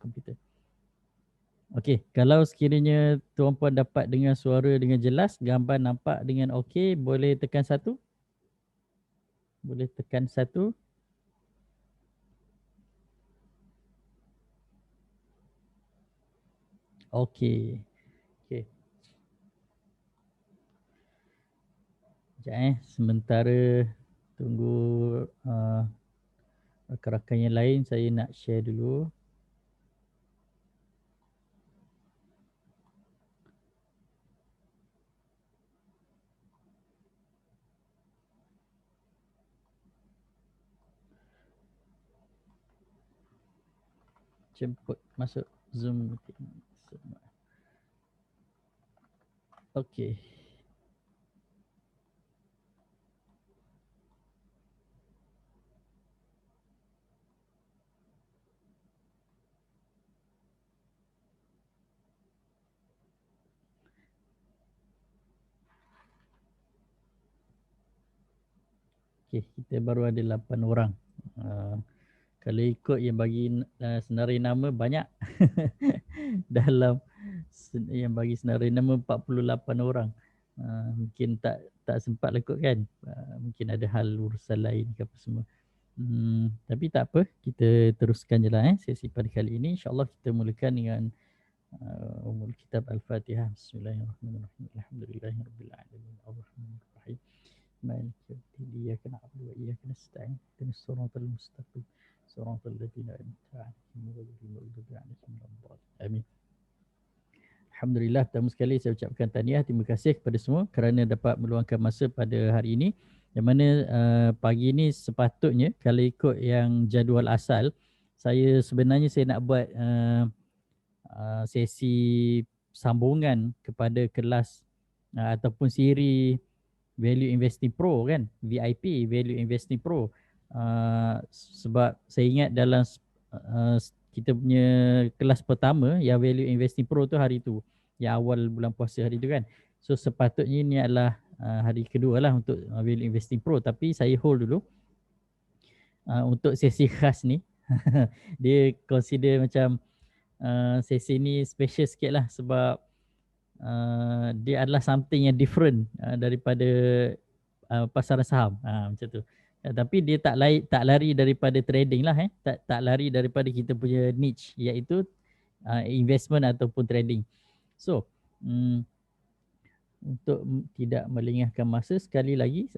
komputer. Okey, kalau sekiranya tuan-puan dapat dengar suara dengan jelas, gambar nampak dengan okey, boleh tekan 1. Boleh tekan 1. Okey. Okey. Sekejap sementara tunggu rakan-rakan yang lain, saya nak share dulu. Jemput masuk Zoom meeting. Okey. Okey, kita baru ada 8 orang. Kalau ikut yang bagi senarai nama banyak. Dalam yang bagi senarai nama 48 orang. Mungkin tak sempat lah kot kan. Mungkin ada hal urusan lain ke apa semua. Tapi tak apa, kita teruskan je lah sesi pada kali ini. InsyaAllah kita mulakan dengan Umul Kitab Al-Fatihah. Bismillahirrahmanirrahim. Alhamdulillahirabbil alamin. Ar-Rahmanir-Rahim. Maliki yaumiddin. Iyyaka na'budu wa iyyaka nasta'in. Ihdinas siratal mustaqim. Siratal ladzina an'amta 'alaihim ghairil maghdubi 'alaihim waladdallin. Amin. Alhamdulillah, pertama sekali saya ucapkan tahniah, terima kasih kepada semua kerana dapat meluangkan masa pada hari ini. Yang mana pagi ini sepatutnya kalau ikut yang jadual asal, saya sebenarnya nak buat sesi sambungan kepada kelas ataupun siri Value Investing Pro kan, VIP Value Investing Pro. Sebab saya ingat dalam kita punya kelas pertama yang Value Investing Pro tu hari tu, yang awal bulan puasa hari tu kan. So sepatutnya ini adalah hari kedua lah untuk Value Investing Pro, tapi saya hold dulu untuk sesi khas ni. Dia consider macam sesi ni special sikit lah sebab dia adalah something yang different daripada pasaran saham, macam tu. Tapi dia tak lari daripada trading lah, tak lari daripada kita punya niche, iaitu investment ataupun trading. So untuk tidak melengahkan masa, sekali lagi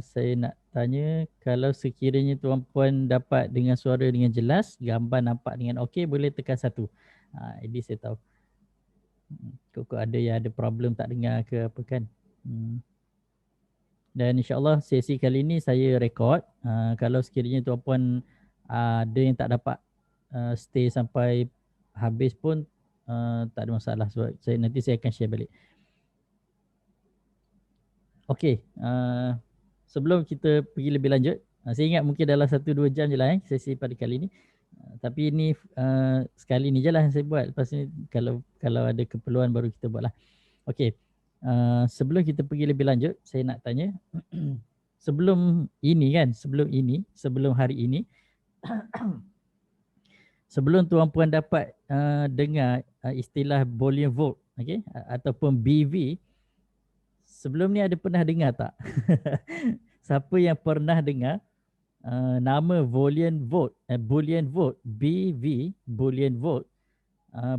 saya nak tanya, kalau sekiranya tuan-puan dapat dengar suara dengan jelas, gambar nampak dengan okey, boleh tekan 1. Ini saya tahu kok ada yang ada problem tak dengar ke apa kan. Dan insyaAllah sesi kali ini saya rekod. Kalau sekiranya tuan-puan ada yang tak dapat stay sampai habis pun tak ada masalah, sebab nanti saya akan share balik. Okey, sebelum kita pergi lebih lanjut, saya ingat mungkin dalam 1-2 jam je lah sesi pada kali ini. Tapi ini sekali ni je lah yang saya buat. Lepas ni kalau ada keperluan baru kita buat lah. Okey. Sebelum kita pergi lebih lanjut, saya nak tanya sebelum hari ini sebelum tuan-puan dapat dengar istilah Boolean vote, okey, ataupun BV, sebelum ni ada pernah dengar tak? Siapa yang pernah dengar nama Boolean vote, BV, Boolean vote,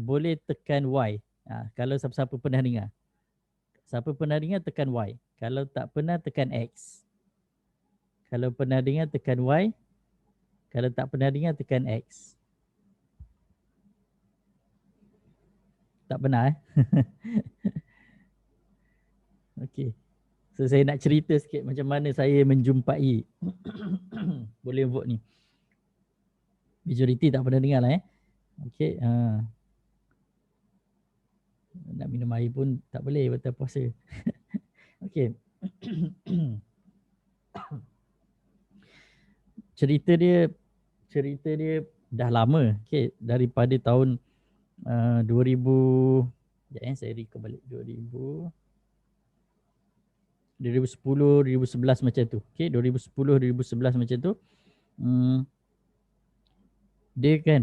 boleh tekan Y. Kalau siapa-siapa pernah dengar. Siapa pernah dengar tekan Y. Kalau tak pernah tekan X. Kalau pernah dengar tekan Y. Kalau tak pernah dengar tekan X. Tak pernah Okey. So saya nak cerita sikit macam mana saya menjumpai boleh vote ni. Majoriti tak pernah dengar lah Okey. Nak minum air pun tak boleh, batal puasa. Okey. cerita dia dah lama, okey, daripada tahun 2000. Saya recall balik 2010, 2011 macam tu. Okey, 2010, 2011 macam tu. Dia kan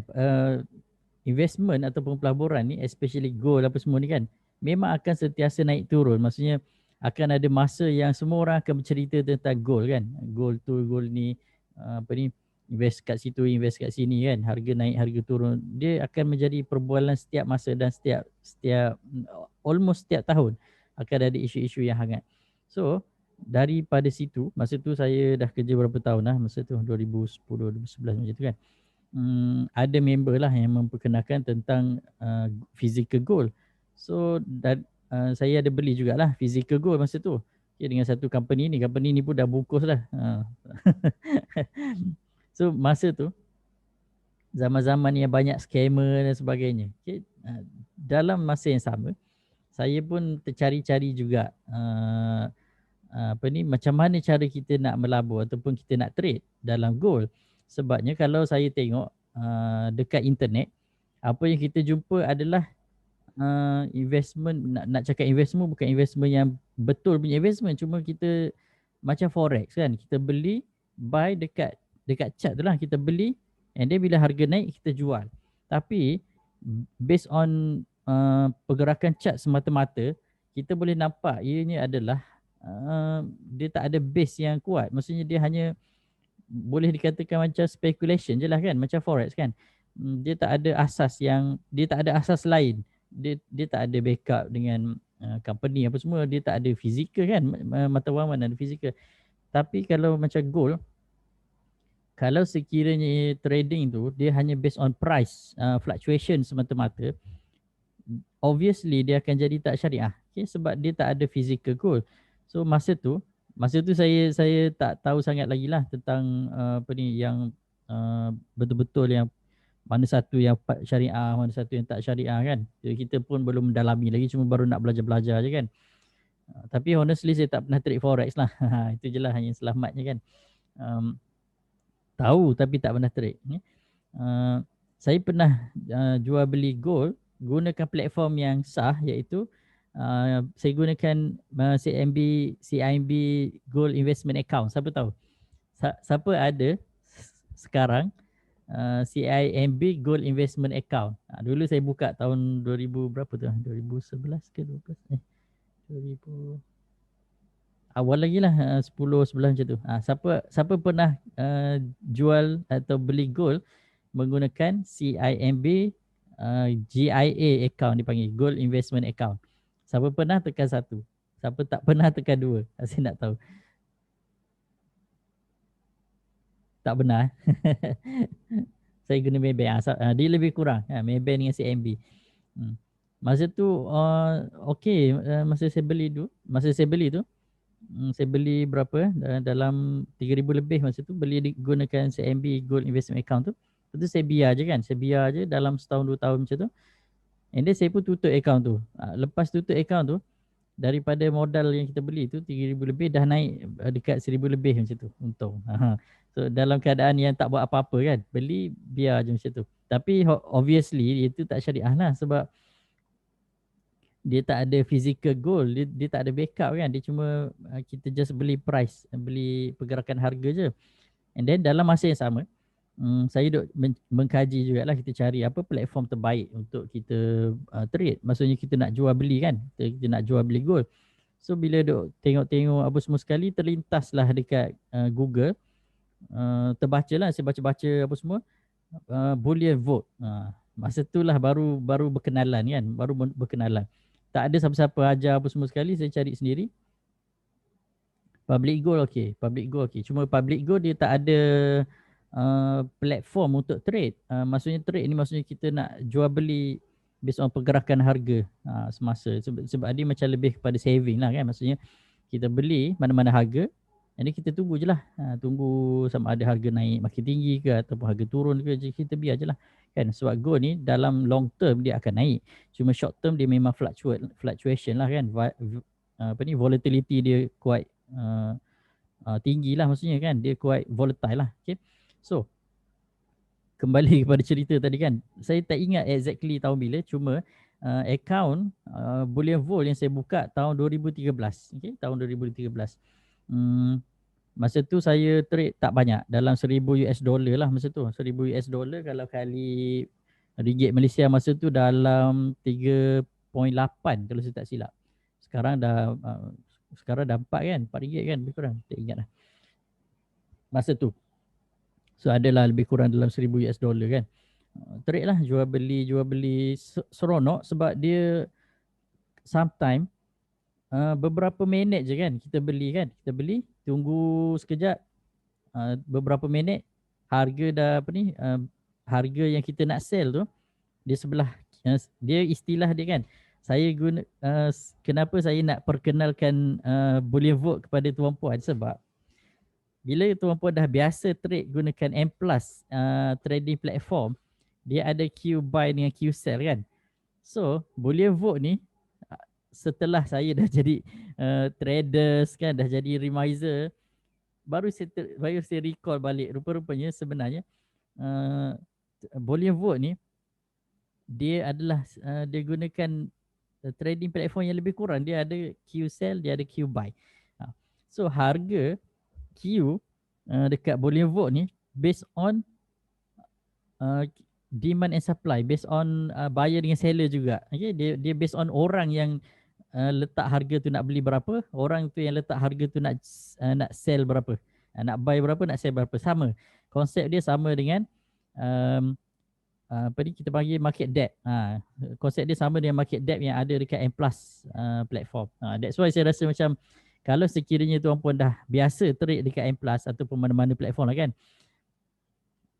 investment ataupun pelaburan ni, especially gold apa semua ni kan, memang akan sentiasa naik turun. Maksudnya akan ada masa yang semua orang akan bercerita tentang gold kan. Gold tu, gold ni, apa ni, invest kat situ, invest kat sini kan. Harga naik, harga turun. Dia akan menjadi perbualan setiap masa dan almost setiap tahun akan ada isu-isu yang hangat. So, daripada situ, masa tu saya dah kerja berapa tahun lah, masa tu 2010, 2011 macam tu kan. Ada member lah yang memperkenalkan tentang physical gold. So saya ada beli jugalah physical gold masa tu. Okay, dengan satu company ni pun dah bungkus dah. So masa tu zaman-zaman yang banyak scammer dan sebagainya. Okay, dalam masa yang sama saya pun tercari-cari juga macam mana cara kita nak melabur ataupun kita nak trade dalam gold. Sebabnya kalau saya tengok dekat internet, apa yang kita jumpa adalah investment, nak cakap investment bukan investment yang betul punya investment, cuma kita macam forex kan, kita beli, buy dekat chart tu lah, kita beli and then bila harga naik kita jual. Tapi based on pergerakan chart semata-mata, kita boleh nampak ianya adalah dia tak ada base yang kuat. Maksudnya dia hanya boleh dikatakan macam speculation je lah kan, macam forex kan. Dia tak ada asas lain. Dia tak ada backup dengan company apa semua, dia tak ada fizikal kan, mata wang mana ada fizikal. Tapi kalau macam gold, kalau sekiranya trading tu dia hanya based on price fluctuation semata-mata, obviously dia akan jadi tak syariah. Okay, sebab dia tak ada physical gold. So masa tu saya tak tahu sangat lagi lah tentang yang betul-betul yang mana satu yang syariah, mana satu yang tak syariah kan. Jadi kita pun belum mendalami lagi, cuma baru nak belajar-belajar je kan. Tapi honestly saya tak pernah trade forex lah. Itu je lah hanya selamatnya kan. Tahu tapi tak pernah trade. Saya pernah jual beli gold gunakan platform yang sah, iaitu saya gunakan CIMB Gold Investment Account. Siapa tahu? Siapa ada sekarang CIMB Gold Investment Account? Dulu saya buka tahun 2000 berapa tu? 2011 ke 12? 2000 awal lagi lah, 10, 11 macam tu. Siapa pernah jual atau beli gold menggunakan CIMB GIA account, dipanggil Gold Investment Account? Siapa pernah, tekan 1. Siapa tak pernah, tekan 2. Saya nak tahu. Tak benar. Saya guna Maybank. Dia lebih kurang. Maybank dengan CIMB. Masa tu okey, masa saya beli tu, saya beli berapa? Dalam 3,000 lebih masa tu, beli gunakan CIMB Gold Investment Account tu. Lepas tu saya biar je kan. Saya biar je dalam setahun 2 tahun macam tu. And then saya pun tutup account tu. Lepas tutup account tu, daripada modal yang kita beli tu 3,000 lebih dah naik dekat 1,000 lebih macam tu. Untung. So dalam keadaan yang tak buat apa-apa kan. Beli, biar je macam tu. Tapi obviously itu tak syariah lah, sebab dia tak ada physical goal, dia tak ada backup kan. Dia cuma kita just beli price, beli pergerakan harga je. And then dalam masa yang sama, saya duk mengkaji jugalah, kita cari apa platform terbaik untuk kita trade. Maksudnya kita nak jual beli kan, kita nak jual beli gold. So bila duk tengok-tengok apa semua sekali, terlintaslah dekat Google, terbacalah, saya baca-baca apa semua, Bullion Vault. Masa tu lah baru berkenalan kan, berkenalan. Tak ada siapa-siapa ajar apa semua sekali, saya cari sendiri. Public gold okey. Cuma public gold dia tak ada platform untuk trade. Maksudnya trade ni maksudnya kita nak jual beli based on pergerakan harga semasa. Sebab dia macam lebih kepada saving lah kan. Maksudnya kita beli mana-mana harga, jadi kita tunggu je lah. Tunggu sama ada harga naik makin tinggi ke ataupun harga turun ke, kita biar je lah kan. Sebab gold ni dalam long term dia akan naik. Cuma short term dia memang fluctuation lah kan. Volatility dia quite tinggi lah, maksudnya kan. Dia quite volatile lah. Okay. So kembali kepada cerita tadi kan. Saya tak ingat exactly tahun bila. Cuma account Bullion Vault yang saya buka tahun 2013. Okay, tahun 2013. Masa tu saya trade tak banyak, dalam $1,000 lah masa tu. $1,000 kalau kali Ringgit Malaysia masa tu dalam 3.8 kalau saya tak silap. Sekarang dah sekarang dah 4 kan, 4 ringgit kan lebih kurang, tak ingat lah masa tu. So adalah lebih kurang dalam 1000 US dollar kan. Trade lah, jual beli seronok sebab dia sometime beberapa minit je kan kita beli kan. Kita beli, tunggu sekejap, beberapa minit, harga dah apa ni, harga yang kita nak sell tu dia sebelah, dia istilah dia kan. Saya guna kenapa saya nak perkenalkan boleh vote kepada tuan puan sebab bila tuan puan dah biasa trade gunakan M+ trading platform, dia ada Q buy dengan Q sell kan. So boleh vote ni setelah saya dah jadi traders kan, dah jadi remiser, baru saya recall balik rupa-rupanya sebenarnya boleh vote ni dia adalah dia gunakan trading platform yang lebih kurang. Dia ada Q sell, dia ada Q buy. So harga Q dekat boleh vote ni based on demand and supply, based on buyer dengan seller juga. Okay? Dia based on orang yang letak harga tu nak beli berapa, orang tu yang letak harga tu nak sell berapa, nak buy berapa, nak sell berapa. Sama konsep dia, sama dengan apa ni kita panggil market depth. Konsep dia sama dengan market depth yang ada dekat M+ platform. That's why saya rasa macam kalau sekiranya tuan puan dah biasa trade dekat M+ ataupun mana-mana platform lah kan,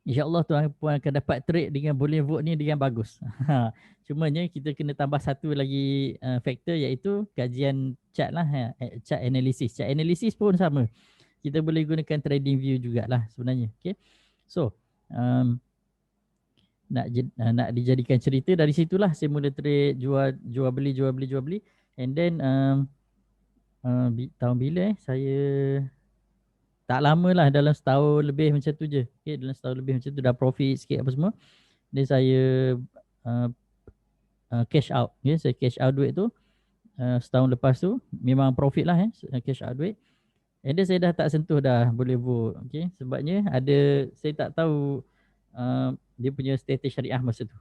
InsyaAllah tuan puan akan dapat trade dengan boleh vote ni dengan bagus. Cumanya kita kena tambah satu lagi faktor, iaitu kajian chart lah, chart analysis. Chart analysis pun sama. Kita boleh gunakan trading view jugalah sebenarnya. Okay. So nak dijadikan cerita dari situlah saya mula trade jual beli. And then tahun bila saya tak lama lah, dalam setahun lebih macam tu je. Okay, dalam setahun lebih macam tu dah profit sikit apa semua. Dan saya cash out. Okay, saya cash out duit tu. Setahun lepas tu memang profit lah cash out duit. And then saya dah tak sentuh dah boleh vote. Okay, sebabnya ada, saya tak tahu dia punya status syariah masa tu.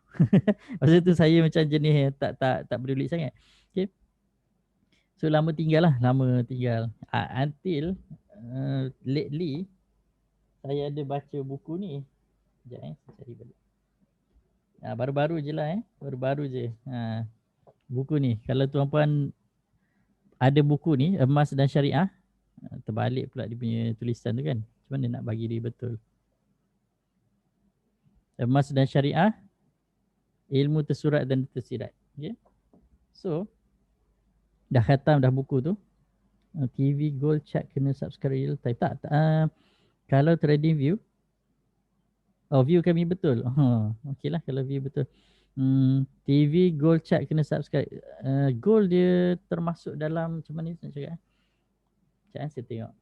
Masa tu saya macam jenis tak peduli sangat. Okay. So lama tinggal. Until lately saya ada baca buku ni. Sekejap saya cari balik. Baru-baru je lah baru-baru je. Buku ni, kalau tuan-puan ada buku ni, Emas dan Syariah, terbalik pula dia punya tulisan tu kan. Macam mana nak bagi dia betul. Emas dan Syariah, Ilmu Tersurat dan Tersirat. Okay. So dah khatam dah buku tu. TV Gold Chart kena subscribe real time. Tak, kalau trading view, view kami betul. Okey lah kalau view betul. TV Gold Chart kena subscribe. Gold dia termasuk dalam, macam mana nak cakap? Sekejap saya tengok.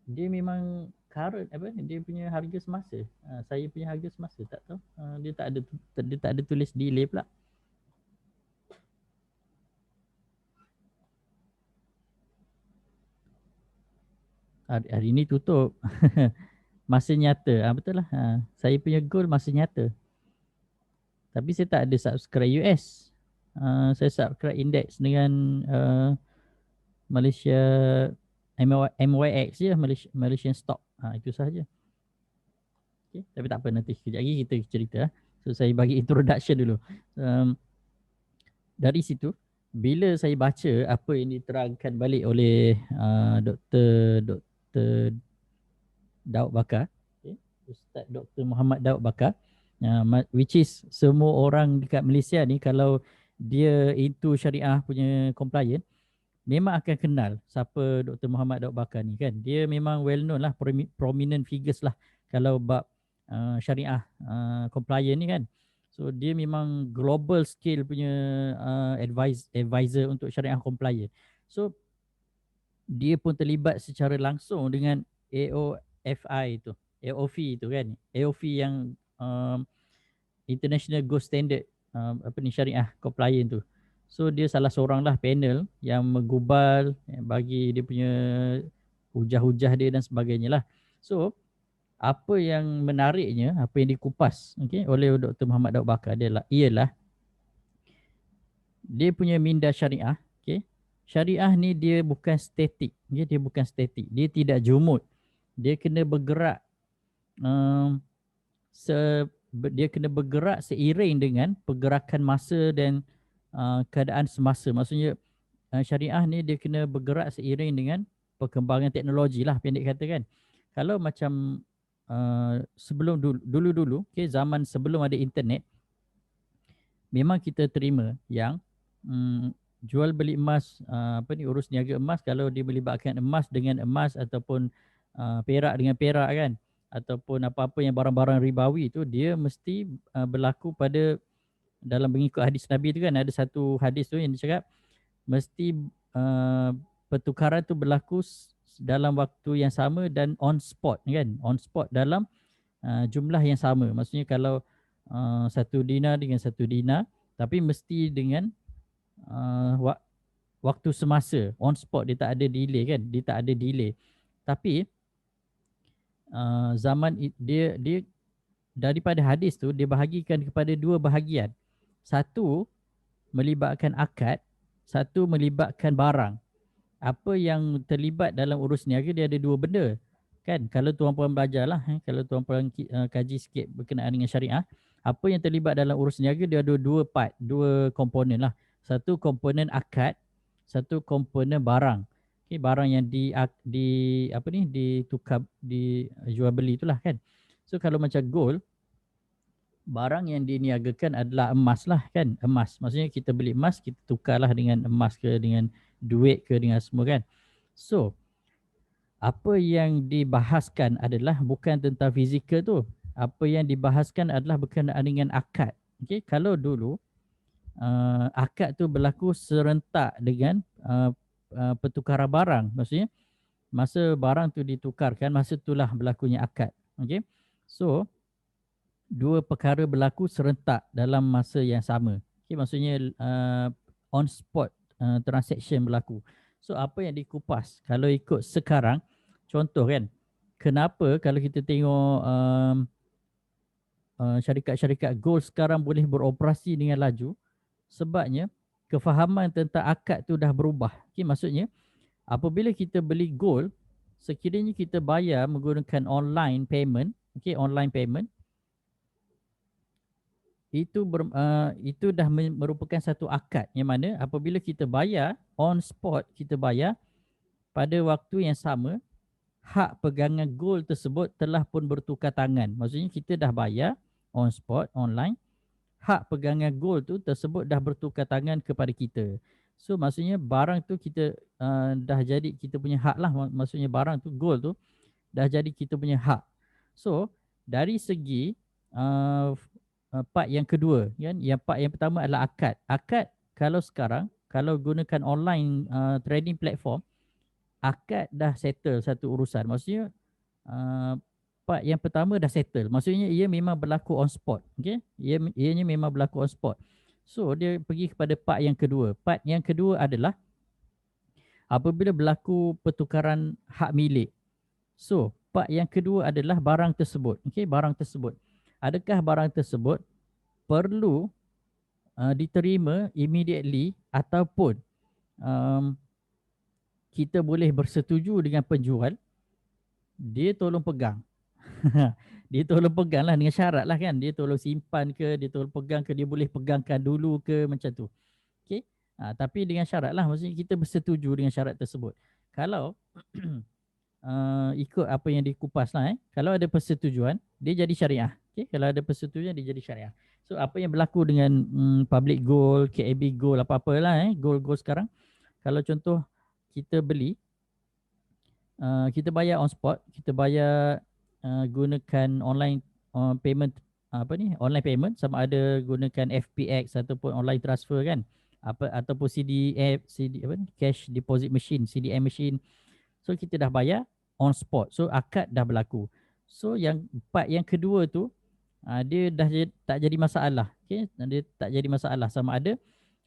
Dia memang current, dia punya harga semasa. Saya punya harga semasa tak tahu. Dia tak ada tulis delay pula. Hari ni tutup. Masa nyata. Betul lah. Saya punya goal masa nyata. Tapi saya tak ada subscribe US. Saya subscribe index dengan Malaysia MYX je, Malaysian stock. Itu sahaja. Okay. Tapi tak apa, nanti kejap lagi kita cerita. So saya bagi introduction dulu. Dari situ, bila saya baca apa yang diterangkan balik oleh Dr. Daud Bakar, okay, Ustaz Dr. Muhammad Daud Bakar, which is semua orang dekat Malaysia ni kalau dia into syariah punya compliant, memang akan kenal siapa Dr. Muhammad Daud Bakar ni kan. Dia memang well known lah, prominent figures lah kalau bab syariah compliant ni kan. So dia memang global scale punya advisor untuk syariah compliant. So dia pun terlibat secara langsung dengan AOFI tu, AOF tu kan. AOF yang International Gold Standard syariah compliant tu. So dia salah seorang lah panel yang menggubal, yang bagi dia punya hujah-hujah dia dan sebagainya lah. So apa yang menariknya, apa yang dikupas oleh Dr. Muhammad Daud Bakar ialah dia punya minda syariah. Syariah ni dia bukan statik, dia bukan statik, dia tidak jumud, dia kena bergerak, um, dia kena bergerak seiring dengan pergerakan masa dan keadaan semasa. Maksudnya syariah ni dia kena bergerak seiring dengan perkembangan teknologi lah, pendek kata kan. Kalau macam sebelum dulu-dulu, zaman sebelum ada internet, memang kita terima yang jual beli emas, urus niaga emas, kalau dia melibatkan emas dengan emas ataupun perak dengan perak kan, ataupun apa-apa yang barang-barang ribawi tu, dia mesti berlaku pada dalam mengikut hadis Nabi tu kan. Ada satu hadis tu yang dia cakap mesti pertukaran tu berlaku dalam waktu yang sama dan on spot kan, on spot dalam jumlah yang sama. Maksudnya kalau satu dinar dengan satu dinar, tapi mesti dengan waktu semasa, on spot, dia tak ada delay kan, dia tak ada delay. Tapi zaman dia daripada hadis tu dia bahagikan kepada dua bahagian. Satu melibatkan akad, satu melibatkan barang. Apa yang terlibat dalam urus niaga, dia ada dua benda kan. Kalau tuan-puan belajarlah, kalau tuan-puan kaji sikit berkenaan dengan syariah, apa yang terlibat dalam urus niaga dia ada dua part, dua komponen lah. Satu komponen akad, satu komponen barang. Barang yang ditukar, dijual beli itulah kan. So kalau macam gold, barang yang diniagakan adalah emas lah kan, emas. Maksudnya kita beli emas, kita tukarlah dengan emas ke, dengan duit ke, dengan semua kan. So apa yang dibahaskan adalah bukan tentang fizikal tu. Apa yang dibahaskan adalah berkenaan dengan akad. Kalau dulu akad tu berlaku serentak dengan pertukaran barang. Maksudnya masa barang tu ditukarkan, masa itulah berlakunya akad. So dua perkara berlaku serentak dalam masa yang sama. Maksudnya on spot transaction berlaku. So apa yang dikupas kalau ikut sekarang, contoh kan, kenapa kalau kita tengok syarikat-syarikat gold sekarang boleh beroperasi dengan laju? Sebabnya kefahaman tentang akad tu dah berubah. Maksudnya apabila kita beli gold, sekiranya kita bayar menggunakan online payment, online payment, itu dah merupakan satu akad yang mana apabila kita bayar on spot, kita bayar pada waktu yang sama, hak pegangan gold tersebut telah pun bertukar tangan. Maksudnya kita dah bayar on spot, online, hak pegangan gold tu tersebut dah bertukar tangan kepada kita. So maksudnya barang tu kita dah jadi kita punya hak lah. Maksudnya barang tu, gold tu dah jadi kita punya hak. So dari segi part yang kedua kan, yang part yang pertama adalah akad. Akad kalau sekarang, kalau gunakan online trading platform, akad dah settle satu urusan. Maksudnya part yang pertama dah settle. Maksudnya ia memang berlaku on spot. Ianya memang berlaku on spot. So dia pergi kepada part yang kedua. Part yang kedua adalah apabila berlaku pertukaran hak milik. So part yang kedua adalah barang tersebut. Barang tersebut. Adakah barang tersebut perlu diterima immediately ataupun kita boleh bersetuju dengan penjual, dia tolong pegang. Dia tolong pegang lah dengan syarat lah kan. Dia tolong simpan ke, dia tolong pegang ke, dia boleh pegangkan dulu ke, macam tu. Tapi dengan syarat lah, maksudnya kita bersetuju dengan syarat tersebut. Kalau ikut apa yang dikupas lah, kalau ada persetujuan, dia jadi syariah. Kalau ada persetujuan, dia jadi syariah. So apa yang berlaku dengan public gold, KAB gold, apa-apalah gold sekarang, kalau contoh kita beli, kita bayar on spot, kita bayar gunakan online payment, online payment, sama ada gunakan FPX ataupun online transfer kan, ataupun cash deposit machine, CDM machine. So kita dah bayar on spot, so akad dah berlaku. So yang part yang kedua tu dia dah tak jadi masalah. Dia tak jadi masalah sama ada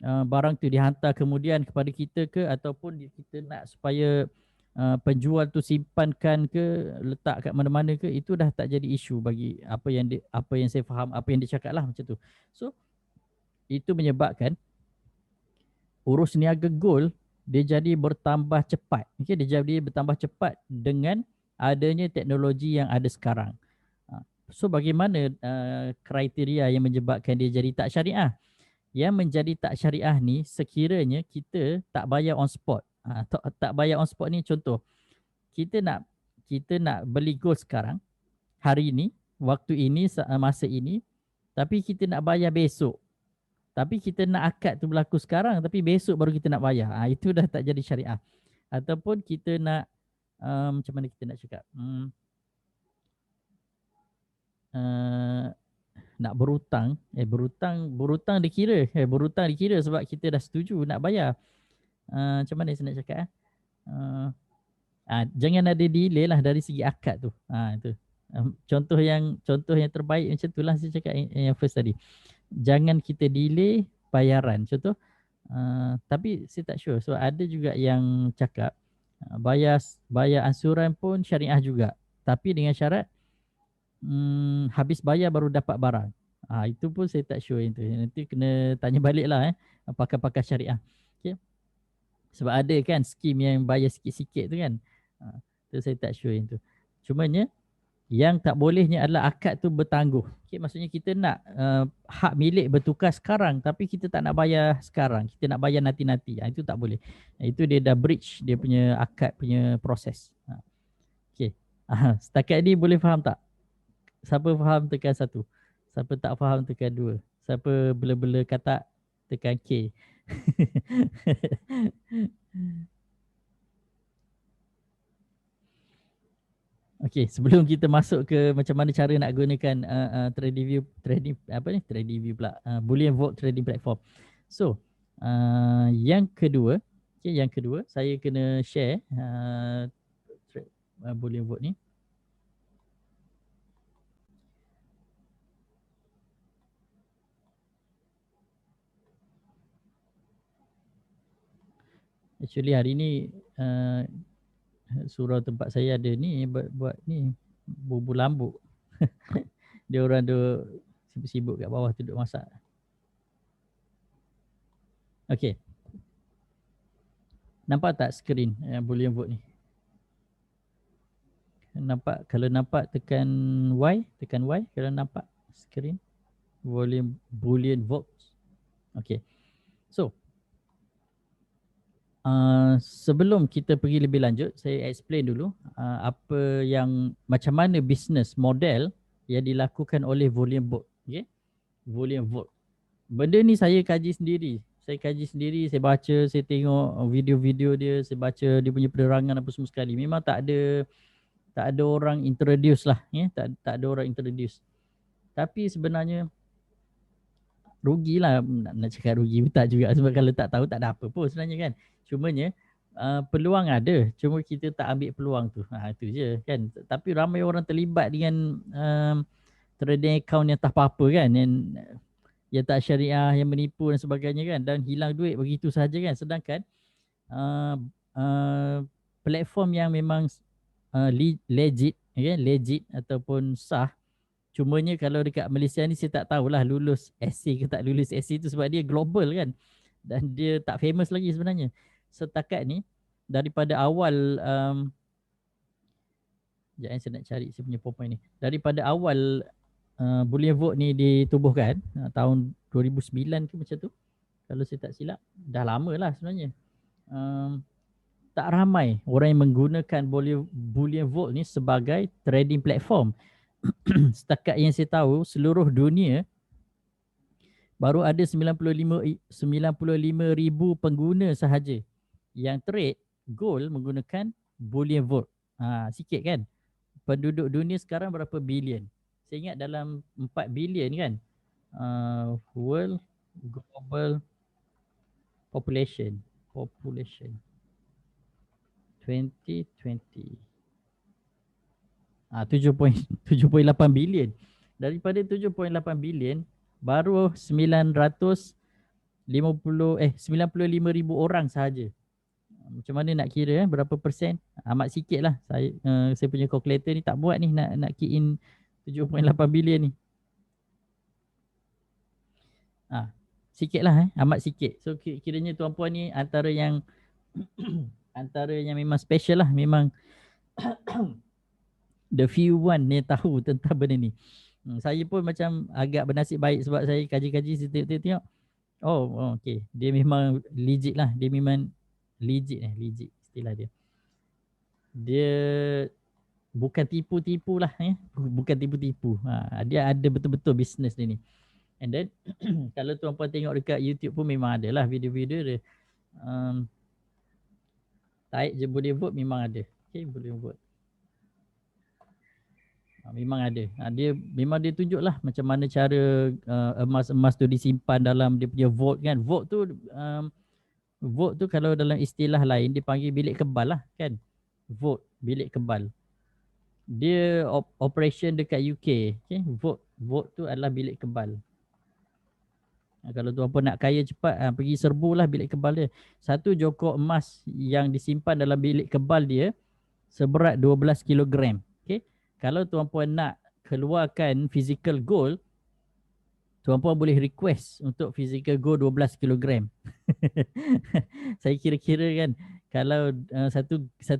barang tu dihantar kemudian kepada kita ke, ataupun kita nak supaya penjual tu simpankan ke, letak kat mana-mana ke, itu dah tak jadi isu bagi apa yang saya faham, apa yang dia cakap lah macam tu. So itu menyebabkan urus niaga gold dia jadi bertambah cepat. Okay, dia jadi bertambah cepat dengan adanya teknologi yang ada sekarang. So bagaimana kriteria yang menyebabkan dia jadi tak syariah? Yang menjadi tak syariah ni sekiranya kita tak bayar on spot. Tak bayar on spot ni contoh. Kita nak beli gold sekarang, hari ini, waktu ini, masa ini, tapi kita nak bayar besok. Tapi kita nak akad tu berlaku sekarang, tapi besok baru kita nak bayar. Itu dah tak jadi syariah. Ataupun kita nak, macam mana kita nak cakap? Nak berhutang, berhutang dikira. Berhutang dikira sebab kita dah setuju nak bayar. Macam mana saya nak cakap? Jangan ada delay lah dari segi akad tu. Itu. Contoh yang terbaik macam tu lah saya cakap yang first tadi. Jangan kita delay bayaran. Contoh, tapi saya tak sure. So ada juga yang cakap bayar ansuran pun syariah juga. Tapi dengan syarat habis bayar baru dapat barang. Itu pun saya tak sure itu. Nanti kena tanya balik lah pakar-pakar syariah. Okay. Sebab ada kan skim yang bayar sikit-sikit tu kan. Tu saya tak sure itu. Cumanya yang tak bolehnya adalah akad tu bertangguh. Okay, maksudnya kita nak hak milik bertukar sekarang tapi kita tak nak bayar sekarang. Kita nak bayar nanti-nanti. Itu tak boleh. Itu dia dah breach dia punya akad punya proses. Okay. Setakat ni boleh faham tak? Siapa faham tekan 1. Siapa tak faham tekan 2. Siapa bela-bela kata tekan K. Okey, sebelum kita masuk ke macam mana cara nak gunakan TradingView pula, Boolean Vault trading platform. So, yang kedua saya kena share Boolean Vault ni. Actually hari ni surau tempat saya ada ni buat ni bubur lambuk. Dia orang tu sibuk-sibuk kat bawah tu duduk masak. Okey. Nampak tak skrin Boolean Vault ni? Nampak? Kalau nampak tekan Y, kalau nampak skrin Boolean Vault. Okey. So, sebelum kita pergi lebih lanjut, saya explain dulu apa yang macam mana business model yang dilakukan oleh Boolean Vault. Okay? Boolean Vault. Benda ni saya kaji sendiri. Saya baca, saya tengok video-video dia, saya baca dia punya penerangan apa semua sekali. Memang tak ada orang introduce lah. Tak ada orang introduce. Tapi sebenarnya rugilah, nak cakap rugi pun tak juga sebab kalau tak tahu tak ada apa pun sebenarnya kan. Cumanya peluang ada, cuma kita tak ambil peluang tu. Itu je kan. Tapi ramai orang terlibat dengan trading account yang tak apa-apa kan, yang tak syariah, yang menipu dan sebagainya kan, dan hilang duit begitu saja kan. Sedangkan platform yang memang legit ataupun sah. Cumanya kalau dekat Malaysia ni saya tak tahulah lulus SC ke tak lulus SC tu sebab dia global kan. Dan dia tak famous lagi sebenarnya. Setakat ni daripada awal saya nak cari saya punya PowerPoint ni. Daripada awal Boolean Vault ni ditubuhkan tahun 2009 ke macam tu. Kalau saya tak silap, dah lama lah sebenarnya. Tak ramai orang yang menggunakan Boolean Vault ni sebagai trading platform. Setakat yang saya tahu, seluruh dunia baru ada 95,000 pengguna sahaja yang trade gold menggunakan Boolean Vault. Sikit kan? Penduduk dunia sekarang berapa bilion? Saya ingat dalam 4 bilion kan? World global population 2020. 7.8 bilion. Daripada 7.8 bilion, baru 95,000 orang sahaja Macam mana nak kira berapa persen? Amat sikit lah. Saya punya calculator ni tak buat ni nak key in 7.8 bilion ni. Sikit lah amat sikit. So kiranya tuan-puan ni antara yang antara yang memang special lah. Memang the few one ni tahu tentang benda ni. Saya pun macam agak bernasib baik sebab saya kaji-kaji, saya tengok. Oh, okay. Dia memang legit lah. Dia memang legit istilah dia. Dia bukan tipu-tipu lah. Bukan tipu-tipu. Dia ada betul-betul bisnes dia ni. And then kalau tuan-puan tengok dekat YouTube pun memang ada lah video-video dia. Taik je boleh vote memang ada. Okay, boleh vote. Memang ada. Dia tunjuk lah macam mana cara emas-emas tu disimpan dalam dia punya vote kan. Vote tu kalau dalam istilah lain dipanggil bilik kebal lah kan. Vote, bilik kebal. Dia operation dekat UK. Okay? Vote tu adalah bilik kebal. Kalau tuan-puan nak kaya cepat, pergi serbulah bilik kebal dia. Satu jokok emas yang disimpan dalam bilik kebal dia seberat 12 kilogram. Okay? Kalau tuan-puan nak keluarkan physical gold, tuan-puan boleh request untuk physical gold 12 kilogram. Saya kira-kira kan, kalau 1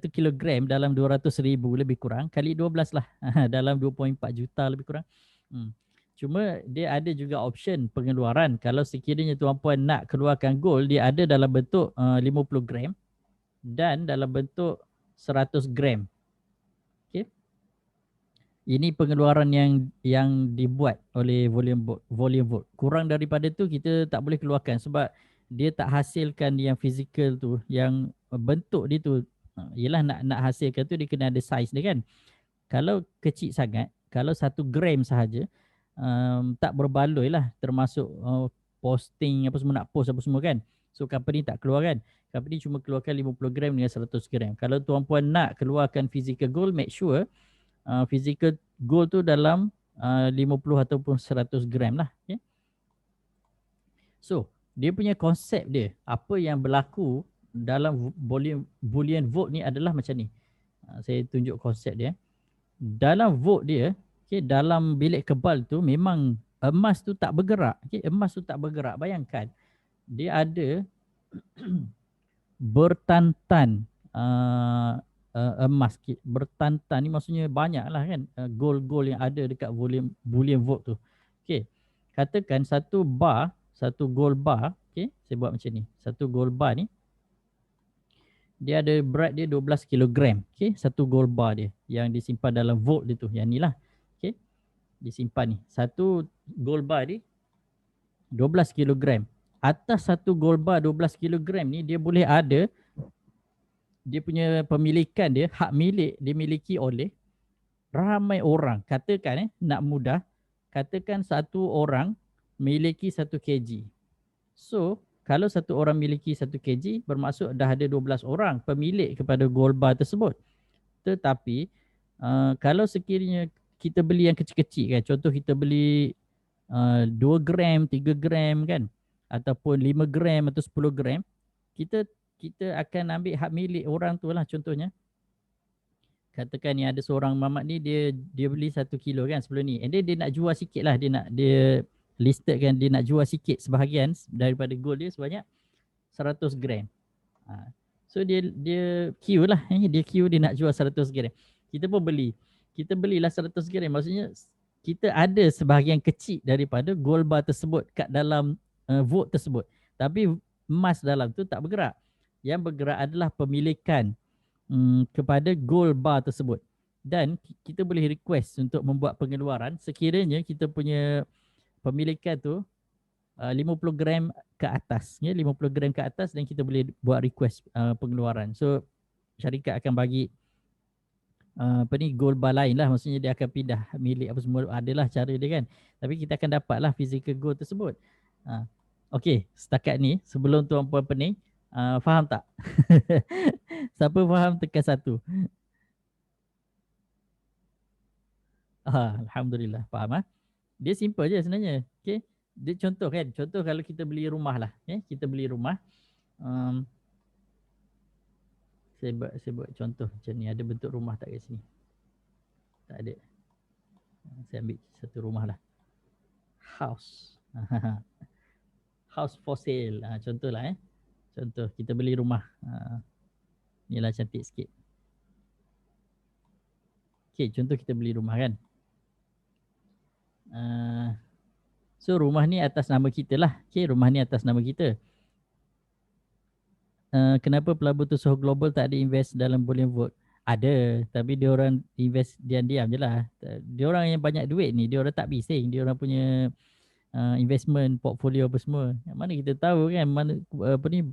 kilogram dalam 200,000 lebih kurang, kali 12 lah. Dalam 2.4 juta lebih kurang. Cuma dia ada juga option pengeluaran. Kalau sekiranya tuan-puan nak keluarkan gold, dia ada dalam bentuk 50 gram dan dalam bentuk 100 gram. Okay. Ini pengeluaran yang dibuat oleh volume vote. Kurang daripada tu kita tak boleh keluarkan sebab dia tak hasilkan yang fizikal tu, yang bentuk dia tu. Yelah nak hasilkan tu dia kena ada size dia kan. Kalau kecil sangat, kalau 1 gram sahaja, tak berbaloi lah termasuk posting apa semua, nak post apa semua kan. So company tak keluar kan. Company cuma keluarkan 50 gram dengan 100 gram. Kalau tuan-puan nak keluarkan physical gold, make sure physical gold tu dalam 50 ataupun 100 gram lah. Okay? So dia punya konsep dia, apa yang berlaku dalam Boolean vote ni adalah macam ni. Saya tunjuk konsep dia. Dalam vote dia, okay, dalam bilik kebal tu memang emas tu tak bergerak. Okay, emas tu tak bergerak. Bayangkan dia ada bertantan emas. Bertantan ni maksudnya banyak lah kan, gold-gold yang ada dekat Boolean vote tu. Okay, katakan satu gold bar, okay, saya buat macam ni. Satu gold bar ni dia ada berat dia 12 kilogram. Okay, satu gold bar dia yang disimpan dalam vote dia tu. Yang ni lah. Okay, disimpan ni. Satu gold bar ni 12 kilogram. Atas satu gold bar 12 kilogram ni dia boleh ada, dia punya pemilikan dia, hak milik dimiliki oleh ramai orang. Katakan nak mudah, katakan satu orang miliki 1 kg. So kalau satu orang miliki 1 kg, bermaksud dah ada 12 orang pemilik kepada gold bar tersebut. Tetapi kalau sekiranya kita beli yang kecil-kecil kan, contoh kita beli 2 gram, 3 gram kan, ataupun 5 gram atau 10 gram, kita akan ambil hak milik orang tu lah. Contohnya katakan ni ada seorang mamat ni, dia beli 1 kilo kan sebelum ni, and then dia nak jual sikit lah, dia listed kan, dia nak jual sikit sebahagian daripada gold dia sebanyak 100 gram. So dia queue lah, dia queue, dia nak jual 100 gram. Kita pun beli. Kita belilah 100 gram. Maksudnya kita ada sebahagian kecil daripada gold bar tersebut kat dalam vote tersebut. Tapi emas dalam tu tak bergerak. Yang bergerak adalah pemilikan kepada gold bar tersebut. Dan kita boleh request untuk membuat pengeluaran sekiranya kita punya pemilikan tu 50 gram ke atas, ya, 50 gram ke atas, dan kita boleh buat request pengeluaran. So syarikat akan bagi gold bar lain lah, maksudnya dia akan pindah milik apa semua, adalah cara dia kan. Tapi kita akan dapatlah physical gold tersebut. Okey, setakat ni sebelum tuan-puan pening, faham tak? Siapa faham tekan 1. Alhamdulillah, faham. Dia simple je sebenarnya. Okey. Dia contoh kan, contoh kalau kita beli rumah lah, kita beli rumah, Saya buat contoh macam ni. Ada bentuk rumah tak kat sini? Tak ada. Saya ambil satu rumah lah. House. House for sale. Contoh lah Contoh kita beli rumah. Ni lah cantik sikit. Okay, contoh kita beli rumah kan. So rumah ni atas nama kita lah. Okay, rumah ni atas nama kita. Kenapa pelabur Tusoh Global tak ada invest dalam Bullion Vote? Ada, tapi dia orang invest diam-diam je lah. Dia orang yang banyak duit ni, dia orang tak bising. Dia orang punya investment portfolio apa semua. Yang mana kita tahu kan, mana apa ni,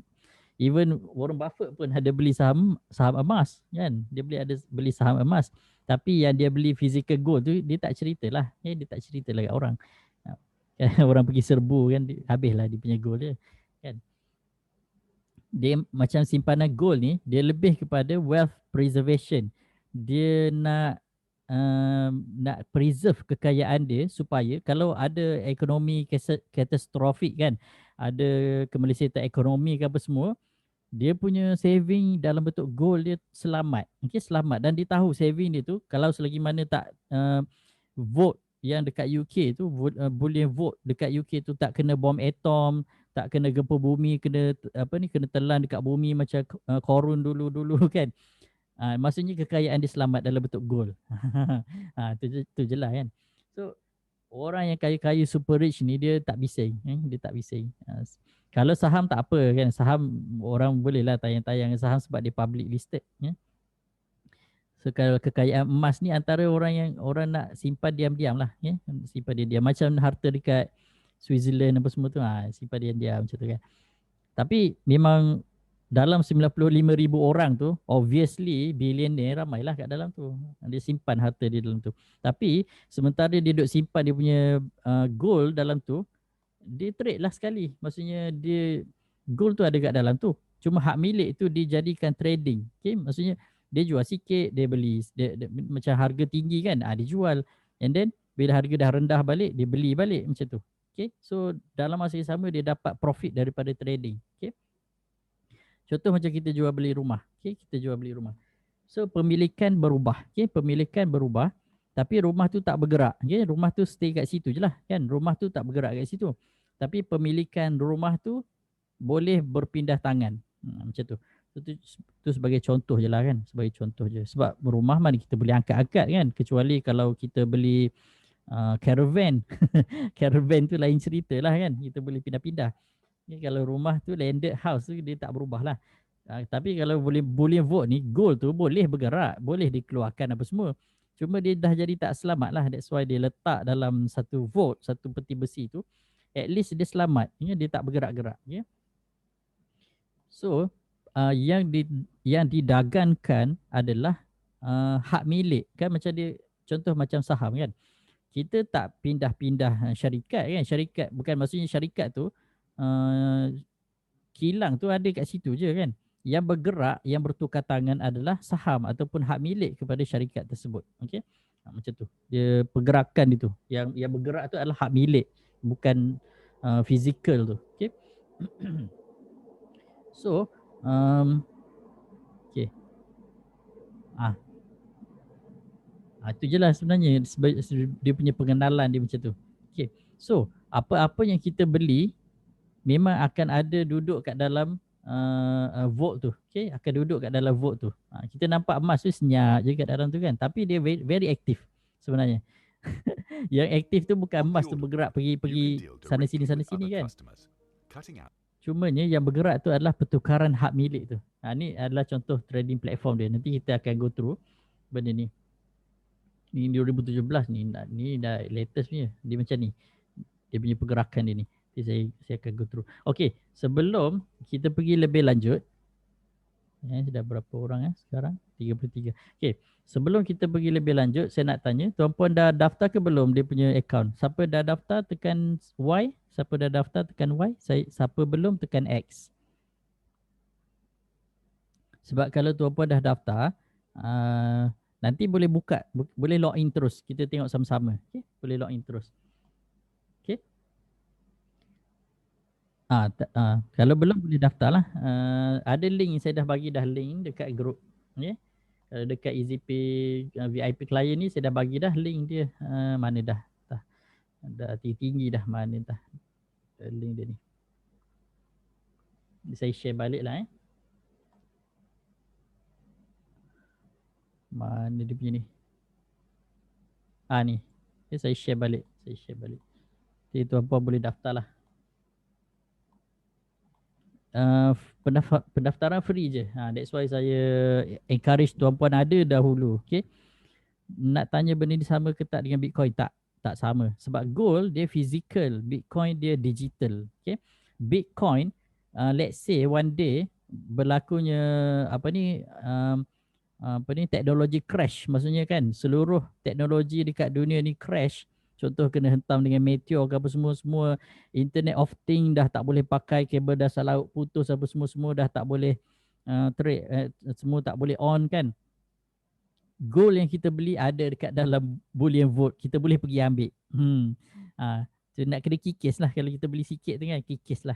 even Warren Buffett pun ada beli saham emas kan. Dia beli saham emas. Tapi yang dia beli physical gold tu dia tak ceritalah. Dia tak ceritalah kat orang. Orang pergi serbu kan, habislah dia punya gold dia kan. Dia macam simpanan gold ni, dia lebih kepada wealth preservation. Dia nak preserve kekayaan dia supaya kalau ada ekonomi katastrofik kan, ada kemelisitan ekonomi ke apa semua, dia punya saving dalam bentuk gold dia selamat. Okay, selamat. Dan dia tahu saving dia tu kalau selagi mana tak vote yang dekat UK tu, bullion vote dekat UK tu tak kena bom atom, tak kena gempa bumi, kena kena telan dekat bumi macam korun dulu kan. Maksudnya kekayaan dia selamat dalam bentuk gold. Tu je lah kan. So orang yang kaya-kaya super rich ni dia tak bising, dia tak bising. Kalau saham tak apa kan, saham orang boleh lah tayang-tayang saham sebab dia public listed. So kalau kekayaan emas ni antara orang nak simpan diam-diam lah. Simpan diam-diam. Macam harta dekat Switzerland apa semua tu, simpan diam-diam macam tu kan. Tapi memang dalam 95,000 orang tu, obviously billionaire ramailah kat dalam tu. Dia simpan harta dia dalam tu. Tapi sementara dia duduk simpan dia punya gold dalam tu, dia trade lah sekali. Maksudnya dia gold tu ada kat dalam tu. Cuma hak milik tu dijadikan trading. Okay? Maksudnya dia jual sikit, dia beli. Dia macam harga tinggi kan, dia jual. And then bila harga dah rendah balik, dia beli balik macam tu. Okay? So dalam masa yang sama dia dapat profit daripada trading. Okay? Contoh macam kita jual beli rumah. Okay? Kita jual beli rumah. So pemilikan berubah. Okay? Pemilikan berubah. Tapi rumah tu tak bergerak. Okay? Rumah tu stay kat situ je lah. Kan? Rumah tu tak bergerak kat situ. Tapi pemilikan rumah tu boleh berpindah tangan. Macam tu. Tu sebagai contoh je lah kan. Sebagai contoh je. Sebab rumah mana kita boleh angkat-angkat kan. Kecuali kalau kita beli caravan. Caravan tu lain cerita lah kan. Kita boleh pindah-pindah. Kalau rumah tu landed house tu dia tak berubah lah. Tapi kalau boleh vote ni, gold tu boleh bergerak. Boleh dikeluarkan apa semua. Cuma dia dah jadi tak selamat lah. That's why dia letak dalam satu vote, satu peti besi tu. At least dia selamat. Dia tak bergerak-gerak. So yang didagangkan adalah hak milik kan, macam dia contoh macam saham kan, kita tak pindah-pindah syarikat kan. Syarikat bukan maksudnya syarikat tu kilang tu ada kat situ je kan. Yang bergerak, yang bertukar tangan adalah saham ataupun hak milik kepada syarikat tersebut. Okey, macam tu dia pergerakan itu. Yang bergerak tu adalah hak milik, bukan fizikal tu. Okey. So okay. Itu je lah sebenarnya dia punya pengenalan dia macam tu. Okay. So apa-apa yang kita beli memang akan ada duduk kat dalam vote tu. Okay. Akan duduk kat dalam vote tu. Kita nampak emas tu senyap je kat dalam tu kan. Tapi dia very aktif sebenarnya. Yang aktif tu bukan emas tu bergerak pergi sana sini kan. Cumanya yang bergerak tu adalah pertukaran hak milik tu. Ni adalah contoh trading platform dia. Nanti kita akan go through benda ni. Ni 2017 ni dah latest punya. Dia macam ni. Dia punya pergerakan dia ni. Nanti saya akan go through. Okay, sebelum kita pergi lebih lanjut. Sudah berapa orang sekarang? 33. Okay, sebelum kita pergi lebih lanjut, saya nak tanya, tuan-puan dah daftar ke belum dia punya account? Siapa dah daftar tekan Y? Siapa dah daftar tekan Y? Siapa belum tekan X? Sebab kalau tuan-puan dah daftar, nanti boleh buka, boleh login terus. Kita tengok sama-sama. Okay? Boleh login terus. Okay? Kalau belum boleh daftar lah. Ada link, saya dah bagi dah link dekat grup. Okay. Kalau dekat EasyPay VIP client ni saya dah bagi dah link dia. Mana dah? Dah tinggi dah mana dah link dia ni. Saya share balik lah Mana dia punya ni? Ni. Okay, saya share balik. Jadi tuan-puan boleh daftar lah. Pendaftaran free je. That's why saya encourage tuan-puan ada dahulu. Okay. Nak tanya benda ni sama ke tak dengan Bitcoin? Tak sama. Sebab gold dia physical, Bitcoin dia digital. Okay. Bitcoin, let's say one day berlakunya teknologi crash, maksudnya kan seluruh teknologi dekat dunia ni crash. Contoh kena hentam dengan meteor ke apa semua internet of thing dah tak boleh pakai, kabel dasar laut putus apa semua dah tak boleh trade, semua tak boleh on kan. Gold yang kita beli ada dekat dalam bullion vault, kita boleh pergi ambil. So nak kena kikis lah kalau kita beli sikit tu kan, kikis lah.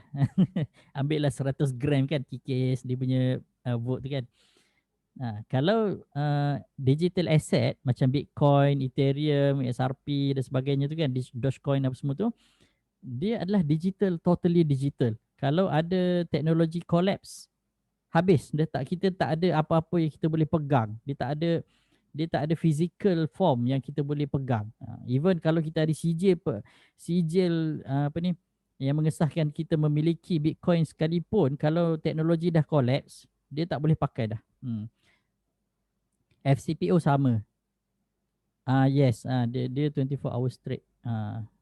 Ambil lah 100 gram kan, kikis dia punya vault tu kan. Kalau digital asset macam Bitcoin, Ethereum, XRP dan sebagainya tu kan, Dogecoin apa semua tu, dia adalah digital, totally digital. Kalau ada teknologi collapse, habis. Kita tak ada apa-apa yang kita boleh pegang. Dia tak ada physical form yang kita boleh pegang. Even kalau kita ada sijil yang mengesahkan kita memiliki Bitcoin sekalipun, kalau teknologi dah collapse, dia tak boleh pakai dah. FCPO sama. Yes, dia 24 hours trade.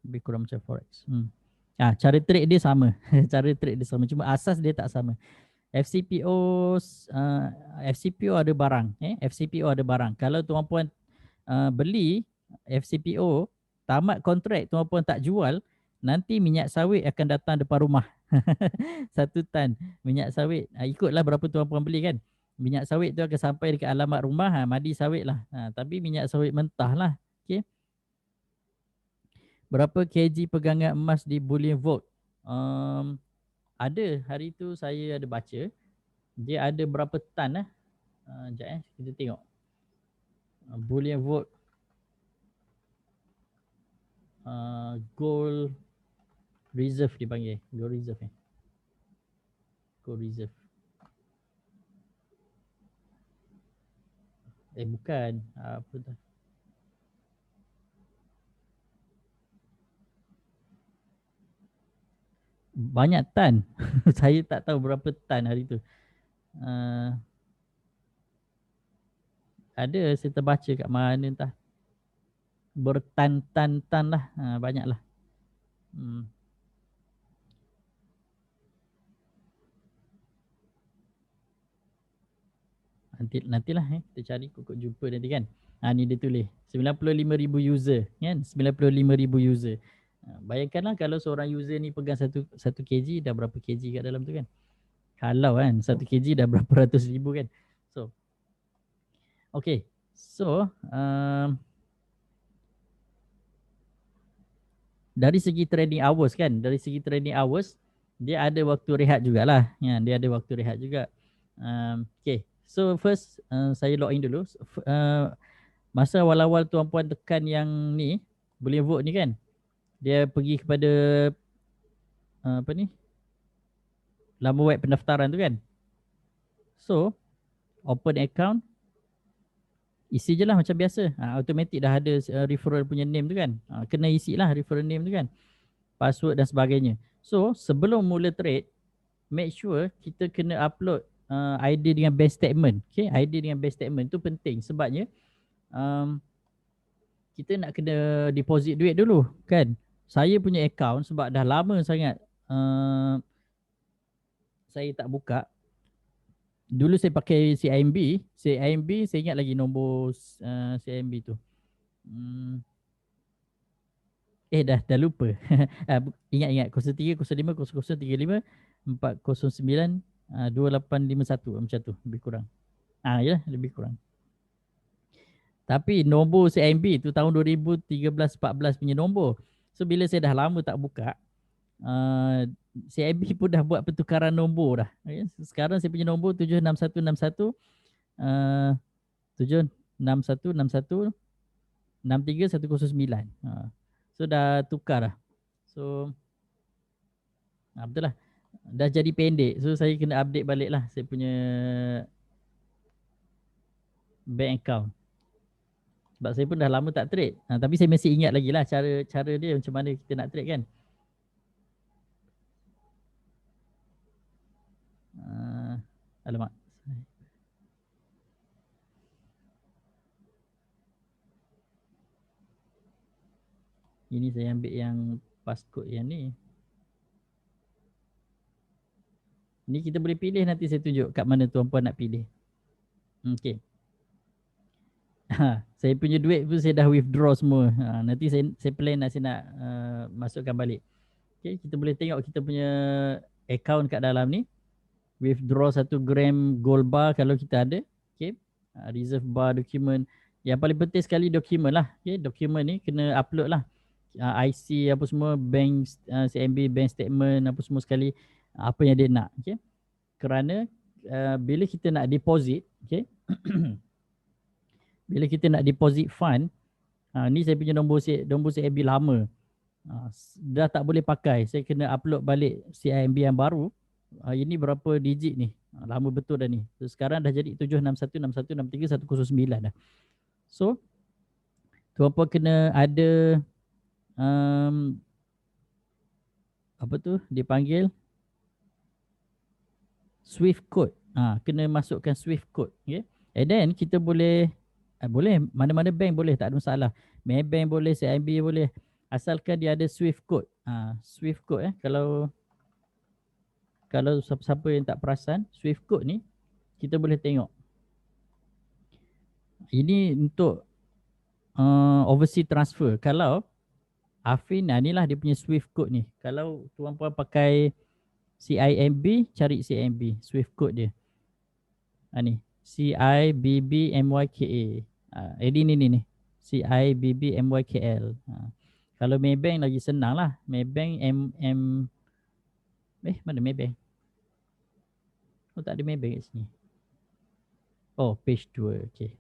Lebih kurang macam forex. Cara trade dia sama. Cuma asas dia tak sama. FCPO ada barang. FCPO ada barang. Kalau tuan-puan beli FCPO, tamat kontrak tuan-puan tak jual, nanti minyak sawit akan datang depan rumah. 1 tan minyak sawit. Ikutlah berapa tuan-puan beli kan. Minyak sawit tu akan sampai dekat alamat rumah, madi sawit lah. Tapi minyak sawit mentah lah. Okay. Berapa kg pegangan emas di bullion vault? Ada, hari tu saya ada baca. Dia ada berapa tan lah. Sekejap kita tengok. Bullion vault. Gold reserve dipanggil. Gold reserve Gold reserve. Bukan. Apa tu? Banyak tan. Saya tak tahu berapa tan hari tu. Ada, saya terbaca kat mana entah. Bertan-tan-tan lah. Banyak lah. Nantilah kita cari kok jumpa nanti kan. Ni dia tulis 95,000 user kan, 95,000 user. Bayangkanlah kalau seorang user ni pegang 1 kg, dah berapa kg kat dalam tu kan. Kalau kan 1 kg dah berapa ratus ribu kan. So okay. So dari segi trading hours kan, dia ada waktu rehat jugalah. Dia ada waktu rehat juga. Okay. So first saya login dulu. Masa awal-awal tuan-puan tekan yang ni, boleh vote ni kan, dia pergi kepada laman web pendaftaran tu kan. So open account, isi je lah macam biasa. Automatic dah ada referral punya name tu kan. Kena isi lah referral name tu kan, password dan sebagainya. So sebelum mula trade, make sure kita kena upload ID dengan bank statement. Okay, ID dengan bank statement tu penting sebabnya kita nak kena deposit duit dulu kan. Saya punya account sebab dah lama sangat saya tak buka. Dulu saya pakai CIMB saya ingat lagi nombor CIMB tu. Dah lupa. Ingat 03 05 0035 409 2851 macam tu lebih kurang. Yalah lebih kurang. Tapi nombor CIMB tu tahun 2013-14 punya nombor. So bila saya dah lama tak buka, CIMB pun dah buat pertukaran nombor dah. Okay. Sekarang saya punya nombor 76161 uh, 76161 63109. So dah tukar dah. So betul lah. Dah jadi pendek. So saya kena update balik lah saya punya bank account. Sebab saya pun dah lama tak trade. Tapi saya masih ingat lagi lah cara dia macam mana kita nak trade kan. Alamak. Ini saya ambil yang passcode yang ni. Ni kita boleh pilih, nanti saya tunjuk kat mana tuan-puan nak pilih. Okay. Saya punya duit pun saya dah withdraw semua. Nanti saya plan nak masukkan balik. Okay, kita boleh tengok kita punya account kat dalam ni. Withdraw 1 gram gold bar kalau kita ada. Okay. Reserve bar dokumen. Yang paling penting sekali dokumen lah. Okay, dokumen ni kena upload lah. IC apa semua, bank CIMB, bank statement apa semua sekali. Apa yang dia nak. Okay. Kerana bila kita nak deposit, okay. Bila kita nak deposit fund, ni saya punya nombor CIMB lama. Dah tak boleh pakai. Saya kena upload balik CIMB yang baru. Ini berapa digit ni? Lama betul dah ni. So, sekarang dah jadi 76161631009 dah. So, tuan-puan kena ada apa tu dia panggil Swift code. Kena masukkan Swift code. Okay. And then kita boleh boleh mana-mana bank boleh, tak ada masalah. Maybank boleh, CIMB boleh, asalkan dia ada Swift code. Swift code kalau siapa-siapa yang tak perasan, Swift code ni kita boleh tengok. Ini untuk overseas transfer. Kalau Afin, inilah dia punya Swift code ni. Kalau tuan-puan pakai CIMB, cari CIMB Swift code dia. Ni CIBBMYKA. Ni CIBBMYKL. Kalau Maybank lagi senang lah. Maybank mana Maybank? Oh, tak ada Maybank kat sini. Oh, page 2. Okay.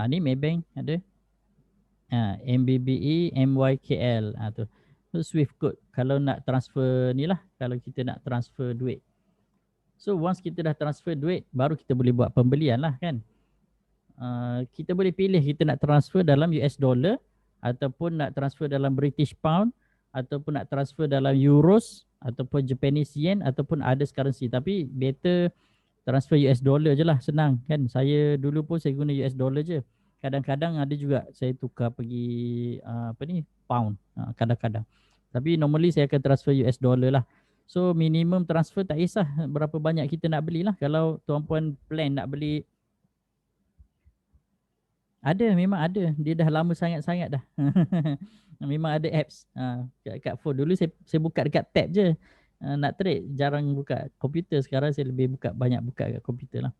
Ni Maybank ada. MBBE MYKL. Tu. Swift code. Kalau nak transfer ni lah. Kalau kita nak transfer duit. So once kita dah transfer duit, baru kita boleh buat pembelian lah kan. Kita boleh pilih kita nak transfer dalam US dollar, ataupun nak transfer dalam British pound, ataupun nak transfer dalam euros, ataupun Japanese yen, ataupun others currency. Tapi better transfer US dollar je lah, senang kan. Saya dulu pun saya guna US dollar je. Kadang-kadang ada juga saya tukar pergi pound kadang-kadang. Tapi normally saya akan transfer US dollar lah. So minimum transfer tak kisah berapa banyak kita nak belilah. Kalau tuan-puan plan nak beli, memang ada. Dia dah lama sangat-sangat dah. Memang ada apps kat phone. Dulu saya buka dekat tab je. Nak trade jarang buka komputer. Sekarang saya lebih banyak buka kat komputer lah.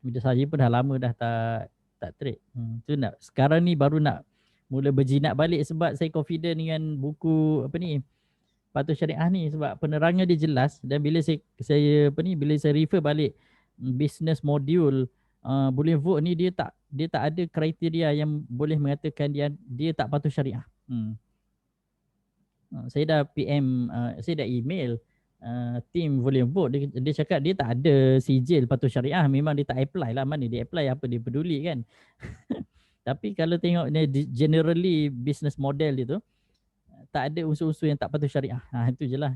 Bila saya pun dah lama dah tak trade. Sekarang ni baru nak mula berjinak balik sebab saya confident dengan buku Patuh Syariah ni, sebab penerangan dia jelas. Dan bila saya bila saya refer balik business module boleh vote ni, dia tak ada kriteria yang boleh mengatakan dia tak patuh syariah. Saya dah PM, saya dah email team boleh vote. Dia cakap dia tak ada sijil patuh syariah. Memang dia tak apply lah. Mana dia apply, apa dia peduli kan. Tapi kalau tengok ni generally business model dia tu, tak ada unsur-unsur yang tak patuh syariah. Itu je lah.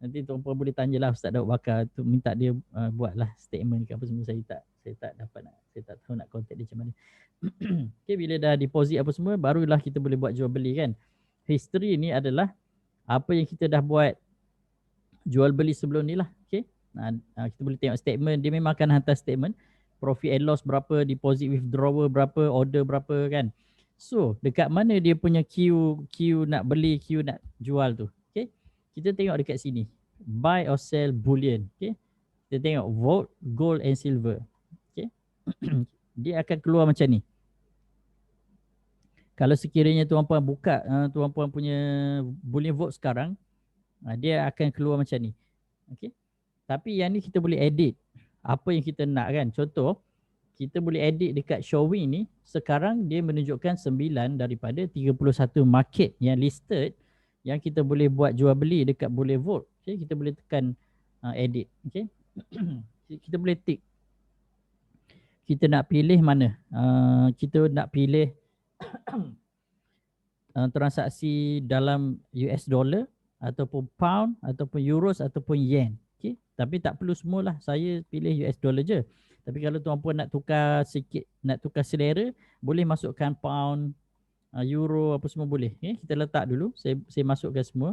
Nanti tuan-puan boleh tanyalah Ustaz Daud Bakar tu, minta dia buatlah statement ke apa semua. Saya tak dapat saya tak tahu nak contact dia macam mana. Okay, bila dah deposit apa semua, barulah kita boleh buat jual beli kan. History ni adalah apa yang kita dah buat jual beli sebelum ni lah. Okay. Kita boleh tengok statement. Dia memang akan hantar statement. Profit and loss berapa, deposit withdrawal berapa, order berapa kan. So, dekat mana dia punya queue nak beli, queue nak jual tu. Okay. Kita tengok dekat sini. Buy or sell bullion. Okay. Kita tengok vote, gold and silver. Okay. Dia akan keluar macam ni. Kalau sekiranya tuan-puan buka tuan-puan punya Boolean vote sekarang, dia akan keluar macam ni. Okey. Tapi yang ni kita boleh edit apa yang kita nak kan. Contoh, kita boleh edit dekat showing ni. Sekarang dia menunjukkan 9 daripada 31 market yang listed yang kita boleh buat jual beli dekat Boolean vote. Okey, kita boleh tekan edit. Okey. Kita boleh tick. Kita nak pilih mana? Kita nak pilih transaksi dalam US dollar ataupun pound ataupun euros ataupun yen. Okey, tapi tak perlu semualah. Saya pilih US dollar je. Tapi kalau tuan-puan nak tukar sikit, nak tukar selera, boleh masukkan pound, euro apa semua boleh. Okey, kita letak dulu. Saya masukkan semua.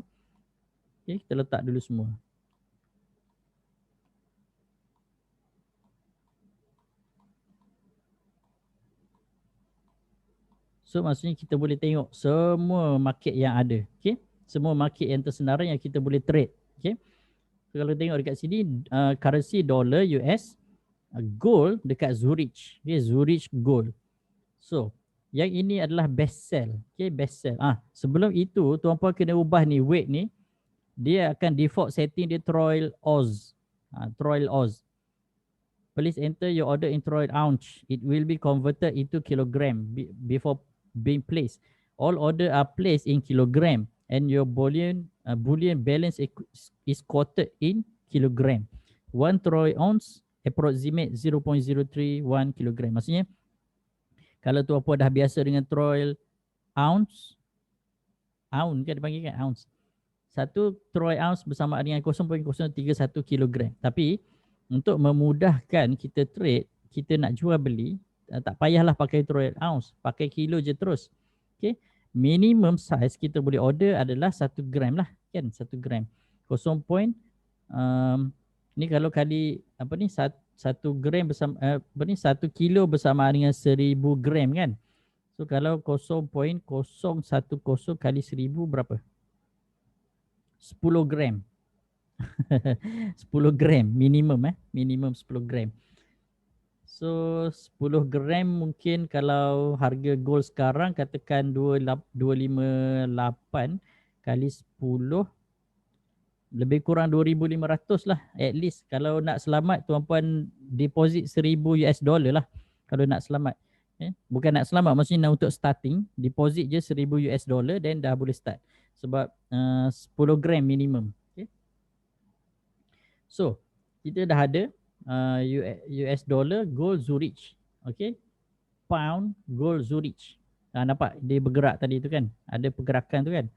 Okey, kita letak dulu semua. So maksudnya kita boleh tengok semua market yang ada. Okay? Semua market yang tersenarai yang kita boleh trade. Okay? So, kalau tengok dekat sini currency dollar US, gold dekat Zurich. Okay? Zurich gold. So yang ini adalah best sell. Okay? Best sell. Sebelum itu tuan-puan kena ubah ni weight ni. Dia akan default setting dia Troy Oz. Troy Oz. Please enter your order in troy ounce. It will be converted into kilogram before being placed. All order are placed in kilogram and your boolean balance is quoted in kilogram. 1 troy ounce approximate 0.031 kilogram. Maksudnya kalau tuan-puan dah biasa dengan troy ounce kan dipanggil kan ounce. 1 troy ounce bersama dengan 0.031 kilogram. Tapi untuk memudahkan kita trade, kita nak jual beli, tak payahlah pakai troy ounce, pakai kilo je terus. Okay. Minimum size kita boleh order adalah 1 gram lah kan, 1 gram. 0. Ni kalau kali apa ni 1 gram bersama 1 kilo bersama dengan 1000 gram kan. So kalau 0.010 kali 1000 berapa? 10 gram. 10 gram minimum minimum 10 gram. So 10 gram mungkin kalau harga gold sekarang katakan 258 kali 10 lebih kurang 2500 lah at least. Kalau nak selamat tuan-puan deposit 1000 US dollar lah kalau nak selamat. Bukan nak selamat, maksudnya nak untuk starting, deposit je 1000 US dollar then dah boleh start. Sebab 10 gram minimum. So, kita dah ada US dollar, gold Zurich. Okay. Pound, gold Zurich. Nampak dia bergerak tadi tu kan? Ada pergerakan tu kan?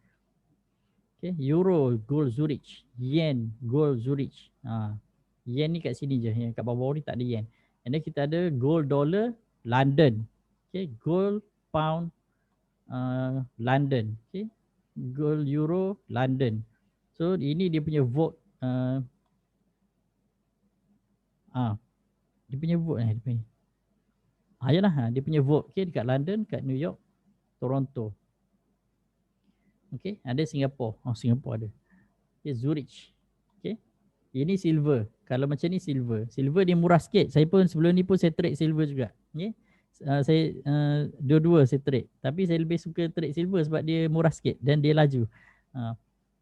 Okay. Euro, gold Zurich. Yen, gold Zurich. Yen ni kat sini je. Yang kat bawah ni tak ada yen. And then kita ada gold dollar, London. Okay. Gold, pound, London. Okay. Gold, euro, London. So, ini dia punya vote. Dia punya vote dia punya. Yalah, dia punya vote dekat London, kat New York, Toronto. Ada Singapore. Singapore ada. Zurich. Ini silver. Kalau macam ni silver. Silver dia murah sikit. Saya pun sebelum ni pun saya trade silver juga. Saya dua-dua saya trade. Tapi saya lebih suka trade silver sebab dia murah sikit dan dia laju.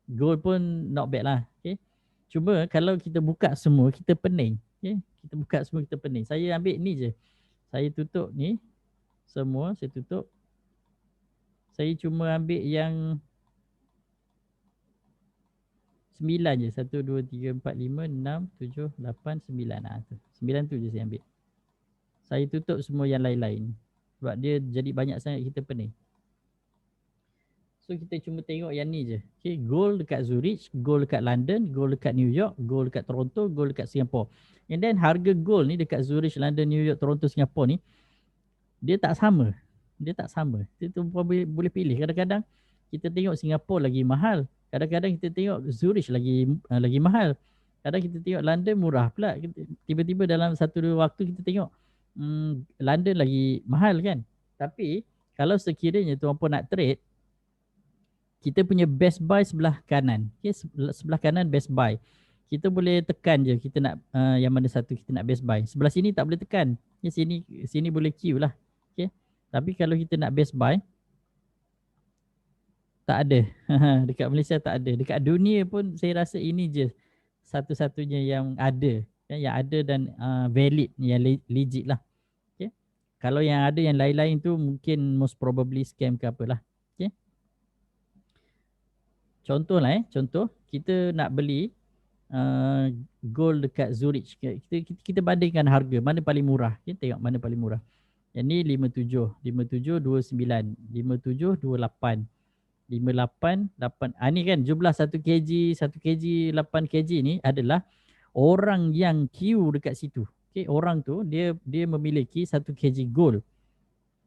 Gold pun not bad lah. Cuma kalau kita buka semua kita pening. Kita buka semua kita pening. Saya ambil ni je. Saya tutup ni. Semua saya tutup. Saya cuma ambil yang 9 je. 1, 2, 3, 4, 5, 6, 7, 8, 9. 9 tu je saya ambil. Saya tutup semua yang lain-lain. Sebab dia jadi banyak sangat kita pening. So kita cuma tengok yang ni je. Gold dekat Zurich, gold dekat London, gold dekat New York, gold dekat Toronto, gold dekat Singapore. And then harga gold ni dekat Zurich, London, New York, Toronto, Singapore ni dia tak sama. Dia tak sama. Kita boleh pilih. Kadang-kadang kita tengok Singapore lagi mahal. Kadang-kadang kita tengok Zurich lagi mahal. Kadang kita tengok London murah pula. Tiba-tiba dalam satu dua waktu kita tengok London lagi mahal kan. Tapi kalau sekiranya tuan-puan nak trade, kita punya best buy sebelah kanan. Sebelah kanan best buy. Kita boleh tekan je kita nak yang mana satu kita nak best buy. Sebelah sini tak boleh tekan. Sini boleh queue lah. Tapi kalau kita nak best buy, Tak ada. Dekat Malaysia tak ada. Dekat dunia pun saya rasa ini je satu-satunya yang ada. Yang ada dan valid, yang legit lah. Okay. Kalau yang ada yang lain-lain tu mungkin most probably scam ke apalah. Okay. Contoh lah contoh kita nak beli gold dekat Zurich. Kita bandingkan harga mana paling murah. Kita tengok mana paling murah. Yang ni 57, 5729, 5728, 58, 8. Ni kan jumlah 1 kg, 1 kg, 8 kg ni adalah orang yang queue dekat situ. Okay, orang tu dia memiliki 1 kg gold.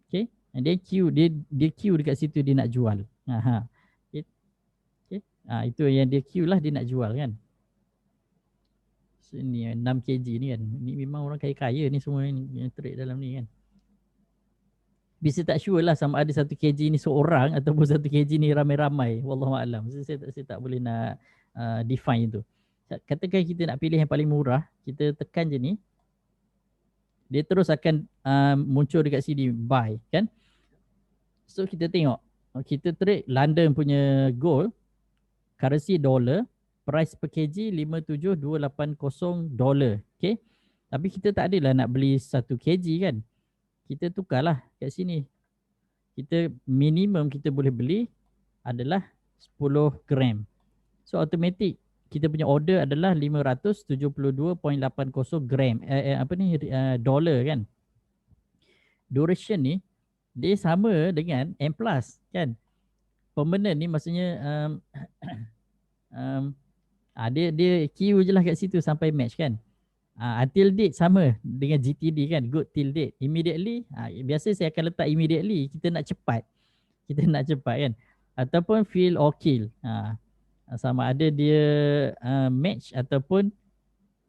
Okay, and dia queue dekat situ dia nak jual. Okay. Itu yang dia queue lah, dia nak jual kan. Ni 6 kg ni kan. Ni memang orang kaya-kaya ni semua yang trade dalam ni kan. Bisa tak sure lah sama ada 1 kg ni seorang ataupun 1 kg ni ramai-ramai. Wallahualam. Saya tak boleh nak define itu. Katakan kita nak pilih yang paling murah, kita tekan je ni. Dia terus akan muncul dekat sini buy kan. So kita tengok. Kita trade London punya gold, currency dollar, price per kg 57280 dolar. Okay. Tapi kita tak adalah nak beli 1 kg kan. Kita tukarlah kat sini. Kita minimum kita boleh beli adalah 10 gram. So automatic kita punya order adalah 572.80 gram. Dolar kan. Duration ni dia sama dengan M+ kan. Permanent ni maksudnya dia queue je lah kat situ sampai match kan. Until date sama dengan GTD kan, good till date. Immediately, biasa saya akan letak immediately, kita nak cepat kan. Ataupun fill or kill. Sama ada dia match ataupun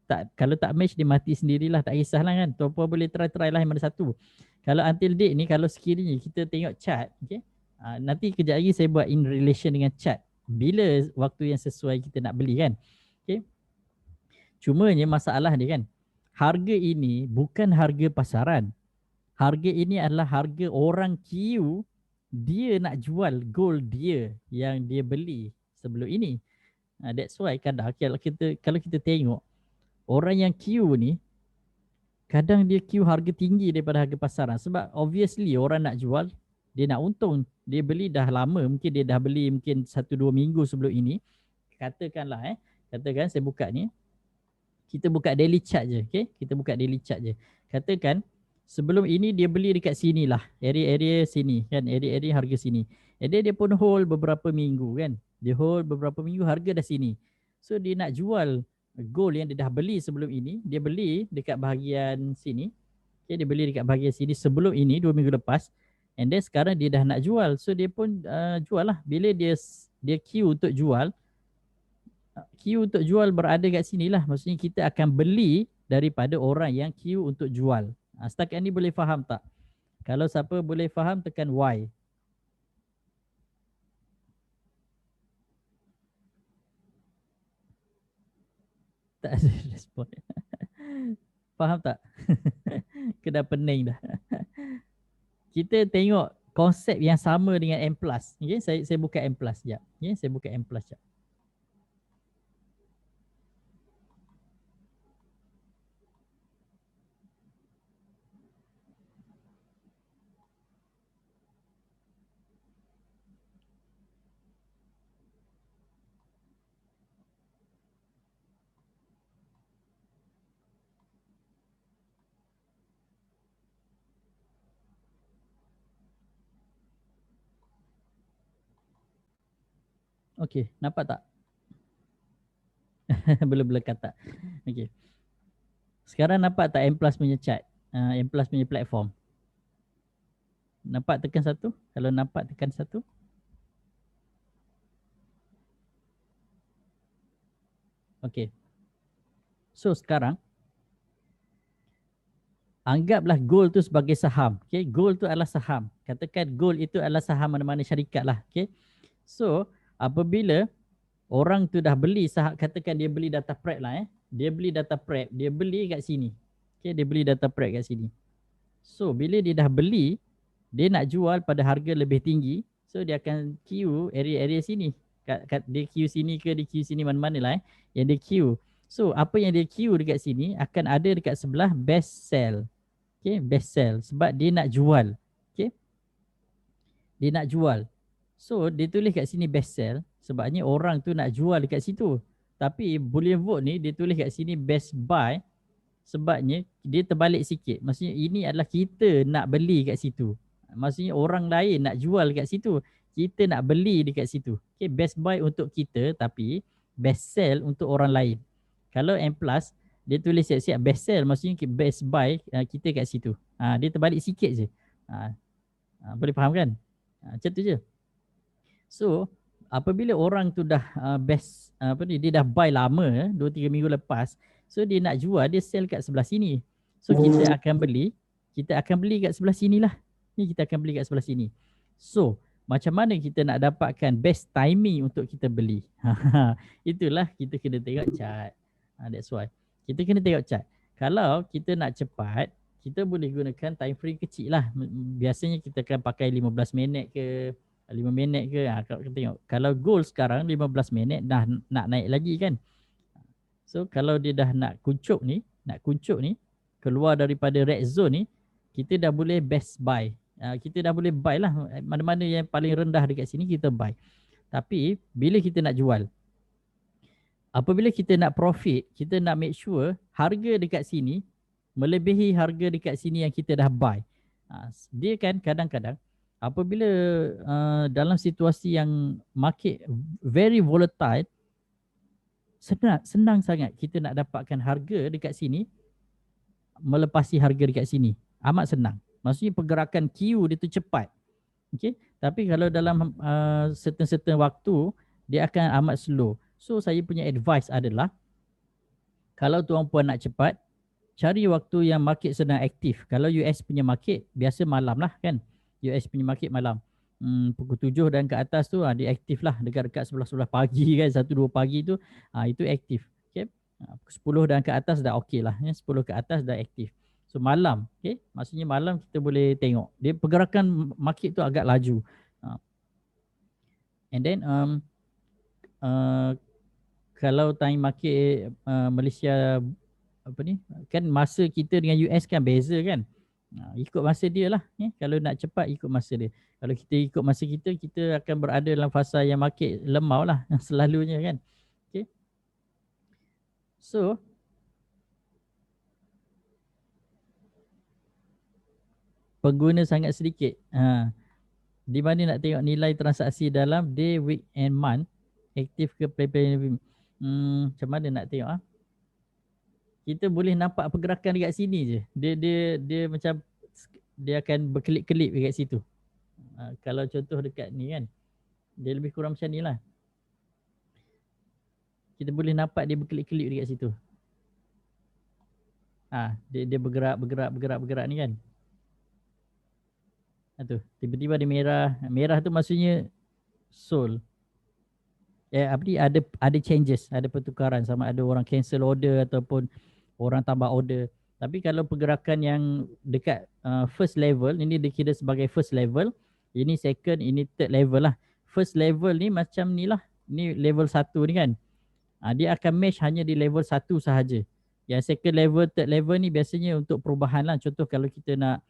tak. Kalau tak match dia mati sendirilah, tak kisahlah kan. Tuan-puan boleh try lah yang mana satu. Kalau until date ni, kalau sekiranya kita tengok chart, okay? Nanti kejap lagi saya buat in relation dengan chart. Bila waktu yang sesuai kita nak beli kan. Okay. Cumanya masalah dia kan, harga ini bukan harga pasaran. Harga ini adalah harga orang queue, dia nak jual gold dia yang dia beli sebelum ini. That's why kadang kalau kita tengok, orang yang queue ni, kadang dia queue harga tinggi daripada harga pasaran. Sebab obviously orang nak jual, dia nak untung. Dia beli dah lama, mungkin dia dah beli mungkin 1-2 minggu sebelum ini. Katakanlah katakan saya buka ni. Kita buka daily chart je, okay? Kita buka daily chart je. Katakan sebelum ini dia beli dekat sini lah, area sini kan, area harga sini. Dia pun hold beberapa minggu kan. Dia hold beberapa minggu, harga dah sini. So dia nak jual gold yang dia dah beli sebelum ini, dia beli dekat bahagian sini. Okay, dia beli dekat bahagian sini sebelum ini 2 minggu lepas. And then sekarang dia dah nak jual. So dia pun jual lah. Bila dia queue untuk jual, queue untuk jual berada kat sini lah. Maksudnya kita akan beli daripada orang yang queue untuk jual. Setakat ni boleh faham tak? Kalau siapa boleh faham, tekan Y. Tak ada respon. Faham tak? Kena pening dah. Kita tengok konsep yang sama dengan M+. Okay? Saya buka M+ sekejap. Okay? Saya buka M+ sekejap. Okey, nampak tak? Belum kata. Okey. Sekarang nampak tak M+ punya chart? M+ punya platform. Nampak tekan satu? Kalau nampak tekan satu. Okey. So sekarang anggaplah gold tu sebagai saham. Okay, gold tu adalah saham. Katakan gold itu adalah saham mana-mana syarikat lah. Okay. So apabila orang tu dah beli saham, katakan dia beli data prep lah. Dia beli data prep, dia beli kat sini. Okay, dia beli data prep kat sini. So bila dia dah beli, dia nak jual pada harga lebih tinggi. So dia akan queue area-area sini. Dia queue sini ke dia queue sini mana-mana lah yang dia queue. So apa yang dia queue dekat sini akan ada dekat sebelah best sell. Okay, best sell sebab dia nak jual. Okay, dia nak jual. So dia tulis kat sini best sell sebabnya orang tu nak jual dekat situ. Tapi Boolean vote ni dia tulis kat sini best buy sebabnya dia terbalik sikit. Maksudnya ini adalah kita nak beli kat situ. Maksudnya orang lain nak jual kat situ. Kita nak beli dekat situ. Okay, best buy untuk kita tapi best sell untuk orang lain. Kalau M+, dia tulis siap-siap best sell maksudnya best buy kita kat situ. Dia terbalik sikit je. Boleh faham kan? Macam tu je. So, apabila orang tu dah dia dah buy lama 2-3 minggu lepas, so dia nak jual, dia sell kat sebelah sini. So kita akan beli kat sebelah sinilah. Ni kita akan beli kat sebelah sini. So, macam mana kita nak dapatkan best timing untuk kita beli? Itulah kita kena tengok chart. That's why. Kita kena tengok chart. Kalau kita nak cepat, kita boleh gunakan time frame kecil lah. Biasanya kita akan pakai 15 minit ke 5 minit ke. Kalau kita tengok. Kalau goal sekarang 15 minit dah nak naik lagi kan. So kalau dia dah nak kuncup ni, keluar daripada red zone ni, kita dah boleh best buy. Kita dah boleh buy lah. Mana-mana yang paling rendah dekat sini kita buy. Tapi bila kita nak jual, apabila kita nak profit, kita nak make sure harga dekat sini melebihi harga dekat sini yang kita dah buy. Dia kan kadang-kadang apabila dalam situasi yang market very volatile, senang sangat kita nak dapatkan harga dekat sini melepasi harga dekat sini. Amat senang. Maksudnya pergerakan Q dia tu cepat. Okay? Tapi kalau dalam certain waktu, dia akan amat slow. So saya punya advice adalah, kalau tuan puan nak cepat, cari waktu yang market sedang aktif. Kalau US punya market, biasa malam lah kan. US punya market malam. Pukul 7 dan ke atas tu dia aktif lah. Dekat-dekat 11 pagi kan, 1-2 pagi tu, itu aktif. Okay? Pukul 10 dan ke atas dah okey lah. 10 ke atas dah aktif. So malam, okay? Maksudnya malam kita boleh tengok. Dia pergerakan market tu agak laju. And then kalau time market Malaysia kan masa kita dengan US kan beza kan. Ikut masa dia lah. Kalau nak cepat ikut masa dia. Kalau kita ikut masa kita, kita akan berada dalam fasa yang market lemau lah selalunya kan. Okay. So pengguna sangat sedikit. Di mana nak tengok nilai transaksi dalam day, week and month, aktif ke play. Macam mana nak tengok kita boleh nampak pergerakan dekat sini je. Dia macam dia akan berkelip-kelip dekat situ. Kalau contoh dekat ni kan, dia lebih kurang macam ni lah. Kita boleh nampak dia berkelip-kelip dekat situ. Dia bergerak ni kan. Tu tiba-tiba dia merah. Merah tu maksudnya sold. Ada changes, ada pertukaran, sama ada orang cancel order ataupun orang tambah order. Tapi kalau pergerakan yang dekat first level, ini dikira sebagai first level, ini second, ini third level lah. First level ni macam ni lah. Ni level 1 ni kan. Dia akan match hanya di level 1 sahaja. Yang second level, third level ni biasanya untuk perubahan lah. Contoh kalau kita nak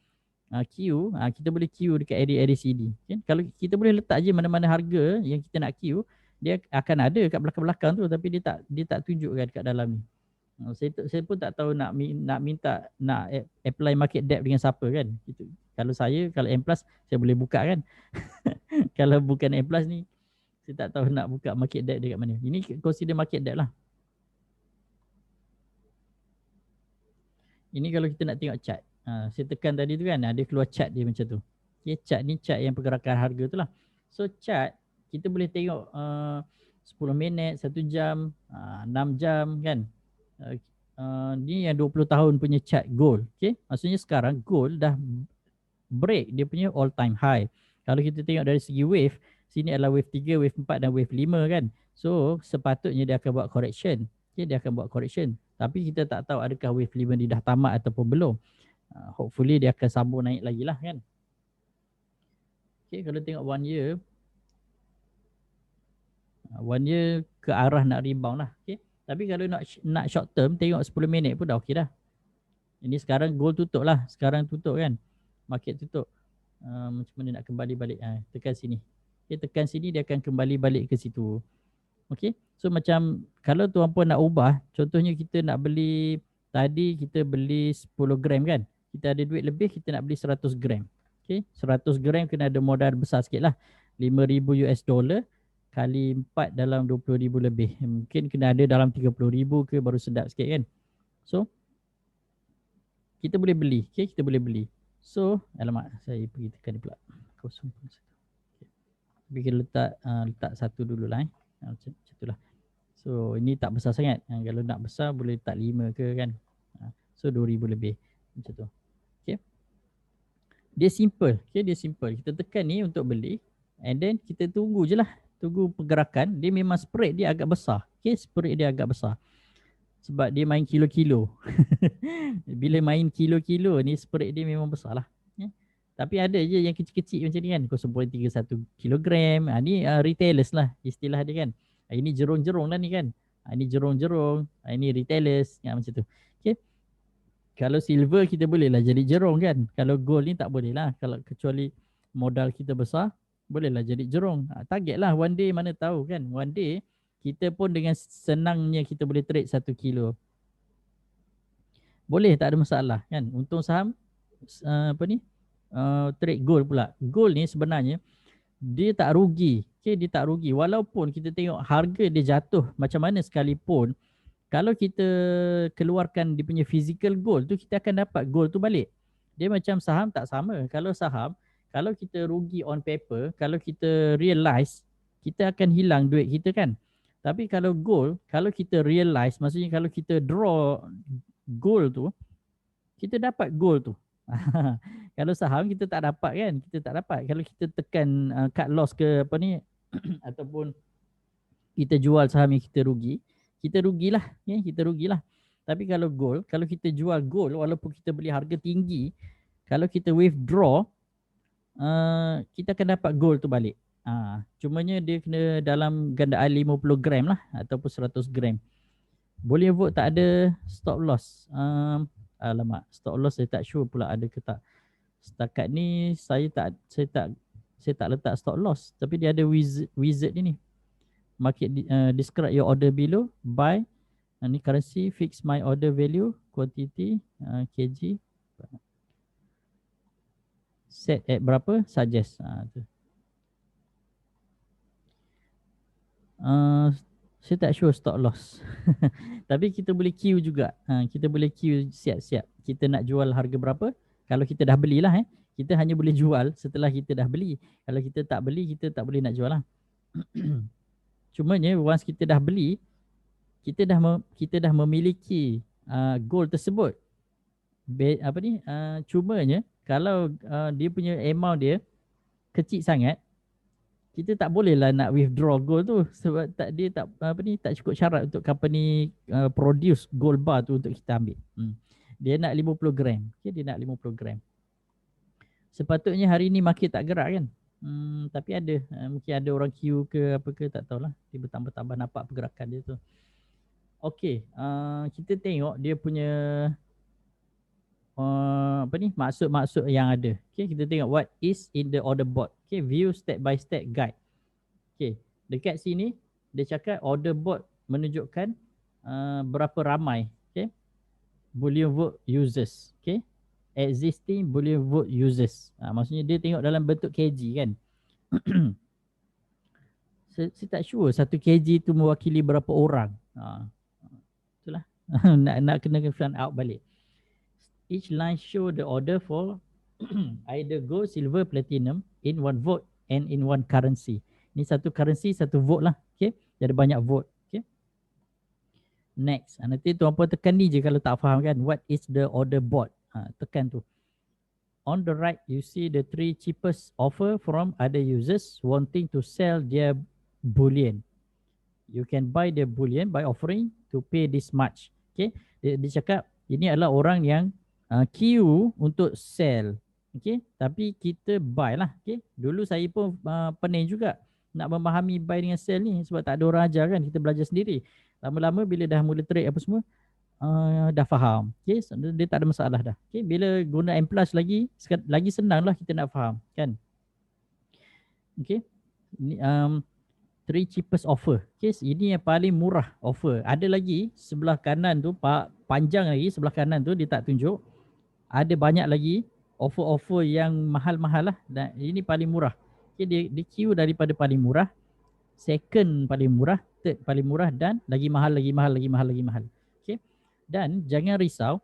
queue, kita boleh queue dekat area sini. Okay? Kalau kita boleh letak je mana-mana harga yang kita nak queue, dia akan ada kat belakang-belakang tu, tapi dia tak tunjukkan dekat dalam ni. Saya pun tak tahu nak apply market depth dengan siapa kan. Itu. Kalau M+, saya boleh buka kan. Kalau bukan M+ ni, saya tak tahu nak buka market depth dekat mana. Ini consider market depth lah. Ini kalau kita nak tengok chart. Saya tekan tadi tu kan, dia keluar chart dia macam tu. Okay, chart ni chart yang pergerakan harga tu lah. So chart, kita boleh tengok 10 minit, 1 jam, 6 jam kan. Ni yang 20 tahun punya chart gold. Okay? Maksudnya sekarang gold dah break dia punya all time high. Kalau kita tengok dari segi wave, sini adalah wave 3, wave 4 dan wave 5 kan. So sepatutnya dia akan buat correction. Okay, dia akan buat correction. Tapi kita tak tahu adakah wave 5 ni dah tamat ataupun belum. Hopefully dia akan sambung naik lagi lah kan. Okay, kalau tengok 1 year, 1 year ke arah nak rebound lah. Okay. Tapi kalau nak short term, tengok 10 minit pun dah okey dah. Ini sekarang gold tutup lah. Sekarang tutup kan. Market tutup. Macam mana nak kembali balik. Tekan sini. Okay, tekan sini dia akan kembali balik ke situ. Okay. So macam kalau tuan puan nak ubah. Contohnya kita nak beli. Tadi kita beli 10 gram kan. Kita ada duit lebih, kita nak beli 100 gram. Okay. 100 gram kena ada modal besar sikit lah. 5,000 US dollar kali 4 dalam 20,000 lebih. Mungkin kena ada dalam 30,000 ke baru sedap sikit kan. So kita boleh beli. Okay, kita boleh beli. So, alamak, saya pergi tekan ni pula. 0.1. Okay. Tapi kita letak satu dululah. Macam itulah. So, ini tak besar sangat. Kalau nak besar, boleh letak 5 ke kan. So, 2,000 lebih. Macam tu. Okay. Dia simple. Okay, dia simple. Kita tekan ni untuk beli. And then, kita tunggu je lah. Tunggu pergerakan. Dia memang spread dia agak besar. Okay, spread dia agak besar. Sebab dia main kilo-kilo. Bila main kilo-kilo ni spread dia memang besar lah. Tapi ada je yang kecil-kecil macam ni kan. 0.31 kilogram. Ni retailers lah istilah dia kan. Ini jerung-jerung lah ni kan. Ini jerung-jerung. Ini retailers. Macam tu. Okay. Kalau silver kita boleh lah jadi jerung kan. Kalau gold ni tak boleh lah. Kalau kecuali modal kita besar, boleh lah jadi jerung. Target lah one day mana tahu kan. One day kita pun dengan senangnya kita boleh trade 1 kilo. Boleh, tak ada masalah kan. Untung saham trade gold pula. Gold ni sebenarnya dia tak rugi. Okay, dia tak rugi. Walaupun kita tengok harga dia jatuh macam mana sekalipun, kalau kita keluarkan dia punya physical gold tu, kita akan dapat gold tu balik. Dia macam saham tak sama. Kalau saham, kalau kita rugi on paper, kalau kita realize, kita akan hilang duit kita kan. Tapi kalau gold, kalau kita realize, maksudnya kalau kita draw gold tu, kita dapat gold tu. Kalau saham kita tak dapat kan, kita tak dapat. Kalau kita tekan cut loss ke apa ni ataupun kita jual saham yang kita rugilah, ya, kita rugilah. Tapi kalau gold, kalau kita jual gold walaupun kita beli harga tinggi, kalau kita withdraw, kita akan dapat gold tu balik. Cumanya dia kena dalam gandaan 50 gram lah ataupun 100 gram. Boleh vote tak ada stop loss. Alamak, stop loss saya tak sure pula ada ke tak. Setakat ni saya tak letak stop loss, tapi dia ada wizard ni. Market describe your order below, buy ni currency, fix my order value, quantity, kg, set at berapa, suggest. Tu. Saya tak sure stop loss. Tapi kita boleh queue juga. Kita boleh queue siap-siap. Kita nak jual harga berapa? Kalau kita dah belilah, kita hanya boleh jual setelah kita dah beli. Kalau kita tak beli, kita tak boleh nak jual lah. Cumanya once kita dah beli, kita dah memiliki gold tersebut. Cumanya kalau dia punya amount dia kecil sangat, kita tak boleh lah nak withdraw gold tu sebab dia tak cukup syarat untuk company produce gold bar tu untuk kita ambil. Dia nak 50 gram. Okay, dia nak 50 gram. Sepatutnya hari ni market tak gerak kan. Tapi ada. Mungkin ada orang queue ke apa ke, tak tahulah. Dia bertambah-tambah nampak pergerakan dia tu. Okey, kita tengok dia punya maksud-maksud yang ada. Okay, kita tengok what is in the order board. Okay, view step by step guide. Okay, dekat sini dia cakap order board menunjukkan berapa ramai. Okay, Boolean vote users. Okay, existing Boolean vote users. Maksudnya dia tengok dalam bentuk kg kan. Saya tak sure 1 kg tu mewakili berapa orang. Itulah. nak kena find out balik. Each line show the order for either gold, silver, platinum in one vote and in one currency. Ni satu currency, satu vote lah. Okay, jadi banyak vote. Okay. Next, nanti tuan puan tekan ni je kalau tak faham kan. What is the order board? Tekan tu. On the right, you see the 3 cheapest offer from other users wanting to sell their bullion. You can buy the bullion by offering to pay this much. Okay, dia cakap ini adalah orang yang queue untuk sell. Okay, tapi kita buy lah. Okay, dulu saya pun pening juga. nak memahami buy dengan sell ni, sebab tak ada orang ajar kan, kita belajar sendiri. Lama-lama bila dah mula trade apa semua, dah faham. Okay, so, dia tak ada masalah dah. Okay, bila guna M plus lagi senang lah kita nak faham kan. Okay, ni, three cheapest offer. Okay, ini yang paling murah offer. Ada lagi sebelah kanan tu, panjang lagi sebelah kanan tu dia tak tunjuk. Ada banyak lagi offer-offer yang mahal-mahal lah, dan ini paling murah. Okay, dia queue daripada paling murah, second paling murah, third paling murah, dan lagi mahal, lagi mahal, lagi mahal, lagi mahal. Okay. Dan jangan risau,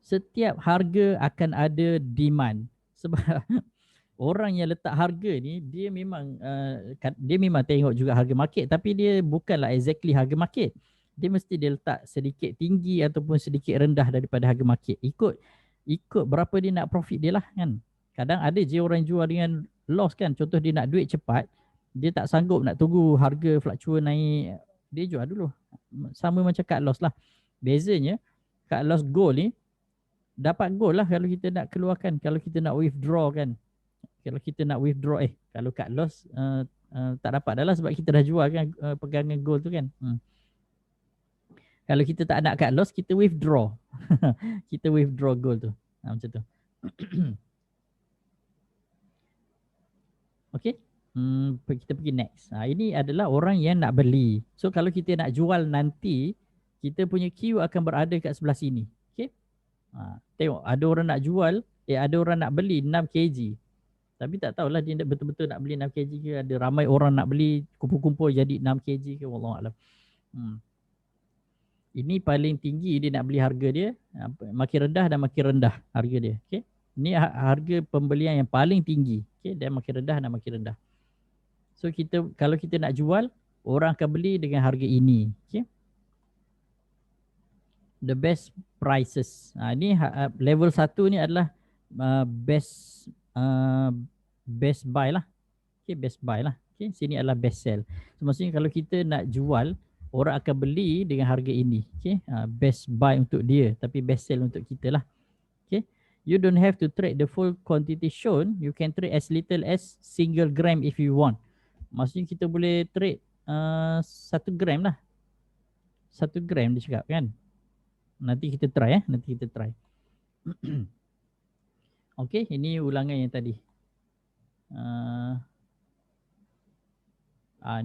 setiap harga akan ada demand. Sebab orang yang letak harga ni, dia memang tengok juga harga market, tapi dia bukanlah exactly harga market. Dia mesti dia letak sedikit tinggi ataupun sedikit rendah daripada harga market. Ikut berapa dia nak profit dia lah kan. Kadang ada je orang jual dengan loss kan. Contoh dia nak duit cepat, dia tak sanggup nak tunggu harga fluctuate naik, dia jual dulu. Sama macam cut loss lah. Bezanya cut loss gold ni, dapat gold lah kalau kita nak keluarkan, kalau kita nak withdraw kan. Kalau kita nak withdraw, kalau cut loss tak dapat dah lah, sebab kita dah jual kan pegangan gold tu kan. Kalau kita tak nak cut loss, kita withdraw. Kita withdraw gold tu. Macam tu. Okay. Kita pergi next. Ini adalah orang yang nak beli. So kalau kita nak jual nanti, kita punya queue akan berada kat sebelah sini. Okay. Tengok, ada orang nak jual, ada orang nak beli 6 kg. Tapi tak tahulah dia betul-betul nak beli 6 kg ke, ada ramai orang nak beli kumpul-kumpul jadi 6 kg ke, wallahualam. Ini paling tinggi dia nak beli harga dia, makin rendah dan makin rendah harga dia. Okay. Ini harga pembelian yang paling tinggi. Okay. Dan makin rendah dan makin rendah. So kalau kita nak jual, orang akan beli dengan harga ini. Okay. The best prices. Ini level 1 ni adalah best buy lah. Okay, best buy lah. Okay, sini adalah best sell. So, maksudnya kalau kita nak jual, orang akan beli dengan harga ini. Okay, best buy untuk dia, tapi best sell untuk kita lah. Okay, you don't have to trade the full quantity shown. You can trade as little as single gram if you want. Maksudnya kita boleh trade 1 gram lah. 1 gram dia cakap kan. Nanti kita try nanti kita try. Okay, ini ulangan yang tadi.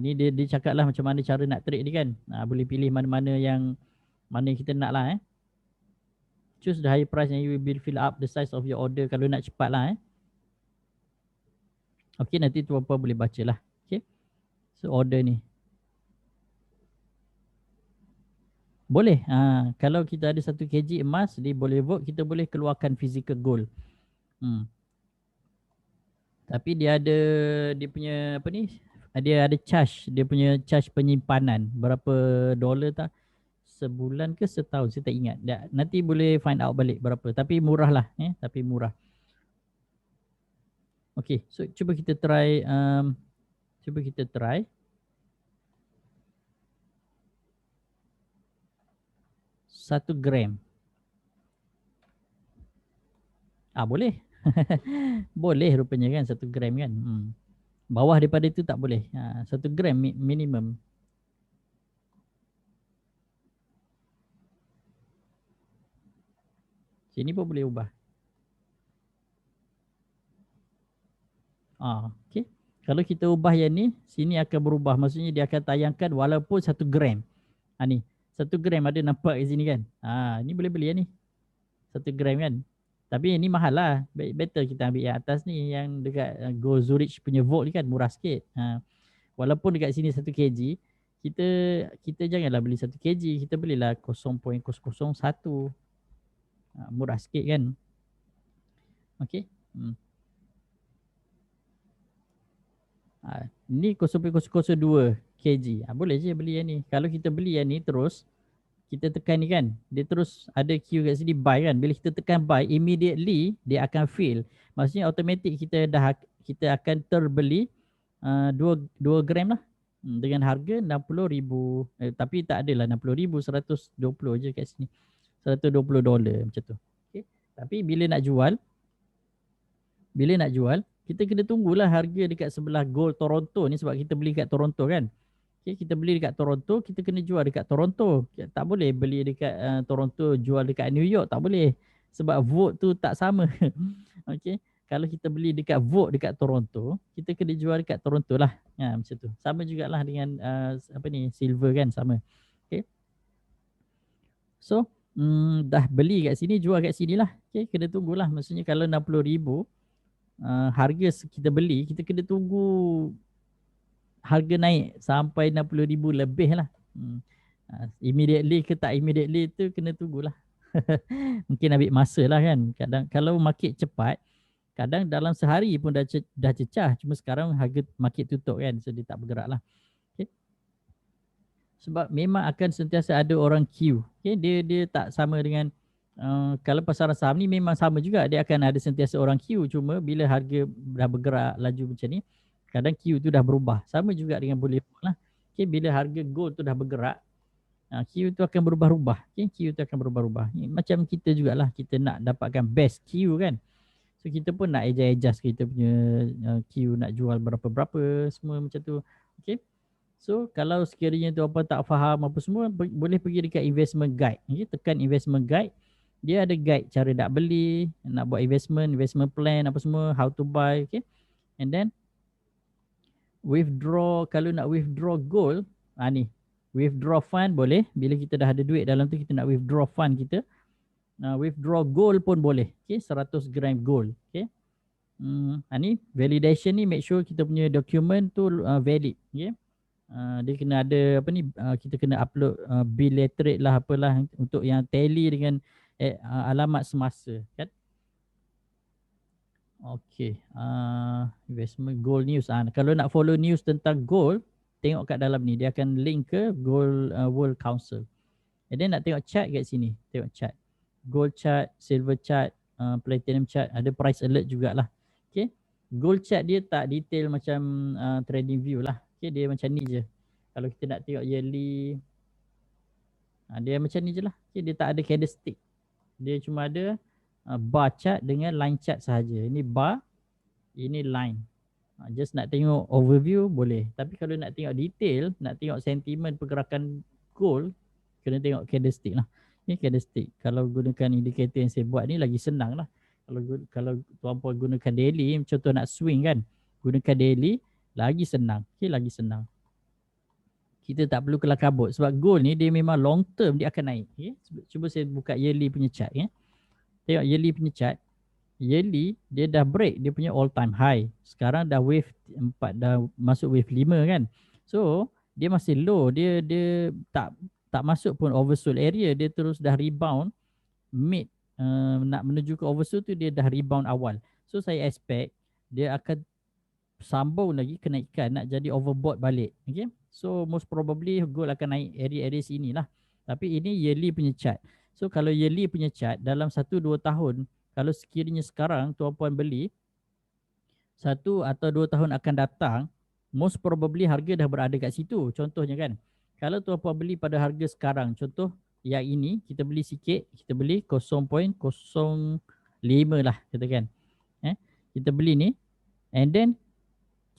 Ni dia cakap lah macam mana cara nak trade ni kan. Boleh pilih mana yang kita nak lah. Choose the higher price and you will fill up the size of your order kalau nak cepat lah. Okay, nanti tuan-puan boleh baca lah. Okay, so order ni. Boleh. Kalau kita ada 1 kg emas, dia boleh vote, kita boleh keluarkan physical gold. Tapi dia ada dia punya apa ni? Dia ada charge, dia punya charge penyimpanan. Berapa dolar tak? Sebulan ke setahun, saya tak ingat. Nanti boleh find out balik berapa. Tapi murah lah. Tapi murah. Okay, so cuba kita try. 1 gram. Boleh. Boleh rupanya kan 1 gram kan. Bawah daripada itu tak boleh. 1 gram minimum. Sini pun boleh ubah. Okay. Kalau kita ubah yang ni, sini akan berubah. Maksudnya dia akan tayangkan walaupun 1 gram. Ni 1 gram ada nampak kat sini kan. Ni boleh beli ni. 1 gram kan. Tapi ni mahal lah. Better kita ambil yang atas ni, yang dekat Go Zurich punya Volt ni kan, murah sikit. Walaupun dekat sini 1 kg, kita janganlah beli 1 kg, kita belilah 0.001. Murah sikit kan. Okay. Ni 0.002 kg. Boleh je beli yang ni. Kalau kita beli yang ni terus, kita tekan ni kan, dia terus ada queue kat sini buy kan. Bila kita tekan buy, immediately dia akan fill. Maksudnya automatic kita akan terbeli 2 gram lah dengan harga 60,000. Tapi tak adalah 60,000, 120 je kat sini. $120 macam tu. Okay. Tapi bila nak jual, kita kena tunggulah harga dekat sebelah gold Toronto ni, sebab kita beli kat Toronto kan. Okay, kita beli dekat Toronto, kita kena jual dekat Toronto. Tak boleh beli dekat Toronto, jual dekat New York, tak boleh. Sebab vote tu tak sama. Okay, kalau kita beli dekat vote dekat Toronto, kita kena jual dekat Toronto lah. Macam tu. Sama jugalah dengan apa ni, silver kan, sama. Okay. So, dah beli kat sini, jual kat sini lah. Okay, kena tunggulah. Maksudnya kalau 60,000, harga kita beli, kita kena tunggu harga naik sampai 60,000 lebih lah. Immediately ke tak immediately tu kena tunggulah. Mungkin ambil masa lah kan. Kadang kalau market cepat, kadang dalam sehari pun dah cecah. Cuma sekarang harga market tutup kan, so dia tak bergerak lah. Okay. Sebab memang akan sentiasa ada orang queue. Okay. Dia tak sama dengan kalau pasaran saham ni memang sama juga. Dia akan ada sentiasa orang queue. Cuma bila harga dah bergerak laju macam ni, kadang queue tu dah berubah. Sama juga dengan bullion lah. Okay, bila harga gold tu dah bergerak, queue tu akan berubah-ubah. Okay, queue tu akan berubah-ubah. Macam kita jugalah, kita nak dapatkan best queue kan. So kita pun nak adjust kita punya queue, nak jual berapa-berapa, semua macam tu. Okay. So kalau sekiranya tu apa tak faham apa semua, boleh pergi dekat investment guide. Okay, tekan investment guide. Dia ada guide cara nak beli, nak buat investment plan apa semua, how to buy. Okay. And then withdraw, kalau nak withdraw gold, ni withdraw fund boleh. Bila kita dah ada duit dalam tu, kita nak withdraw fund kita. Withdraw gold pun boleh. Okay, 100 gram gold. Okay. Ni validation ni, make sure kita punya dokumen tu valid. Okay. Dia kena ada apa ni, kita kena upload bill literate lah apalah untuk yang tally dengan alamat semasa kan. Okay, investment gold news. Kalau nak follow news tentang gold, tengok kat dalam ni, dia akan link ke Gold World Council. And then nak tengok chart kat sini, tengok chart, gold chart, silver chart, platinum chart, ada price alert jugalah. Okay, gold chart dia tak detail macam trading view lah. Okay, dia macam ni je. Kalau kita nak tengok yearly, dia macam ni je lah. Okay, dia tak ada candlestick, dia cuma ada bar chart dengan line chart sahaja. Ini bar, ini line. Just nak tengok overview boleh. Tapi kalau nak tengok detail, nak tengok sentimen pergerakan gold, kena tengok candlestick lah. Ini candlestick. Kalau gunakan indikator yang saya buat ni lagi senang lah. Kalau tuan-puan gunakan daily, contoh nak swing kan, gunakan daily, lagi senang. Okay, lagi senang. Kita tak perlu kelar kabut. Sebab gold ni dia memang long term dia akan naik. Okay? Cuba saya buka yearly punya chart. Tengok yearly punya chart. Yearly dia dah break dia punya all time high. Sekarang dah wave 4, dah masuk wave 5 kan. So dia masih low. Dia tak masuk pun oversold area. Dia terus dah rebound mid, nak menuju ke oversold tu dia dah rebound awal. So saya expect dia akan sambung lagi kenaikan, nak jadi overbought balik. Okay. So most probably gold akan naik area-area sini lah. Tapi ini yearly punya chart. So kalau yearly punya chart dalam 1-2 tahun, kalau sekiranya sekarang tuan-puan beli, 1 atau 2 tahun akan datang, most probably harga dah berada kat situ. Contohnya kan, kalau tuan-puan beli pada harga sekarang, contoh yang ini kita beli sikit, kita beli 0.05 lah katakan. Kita beli ni, and then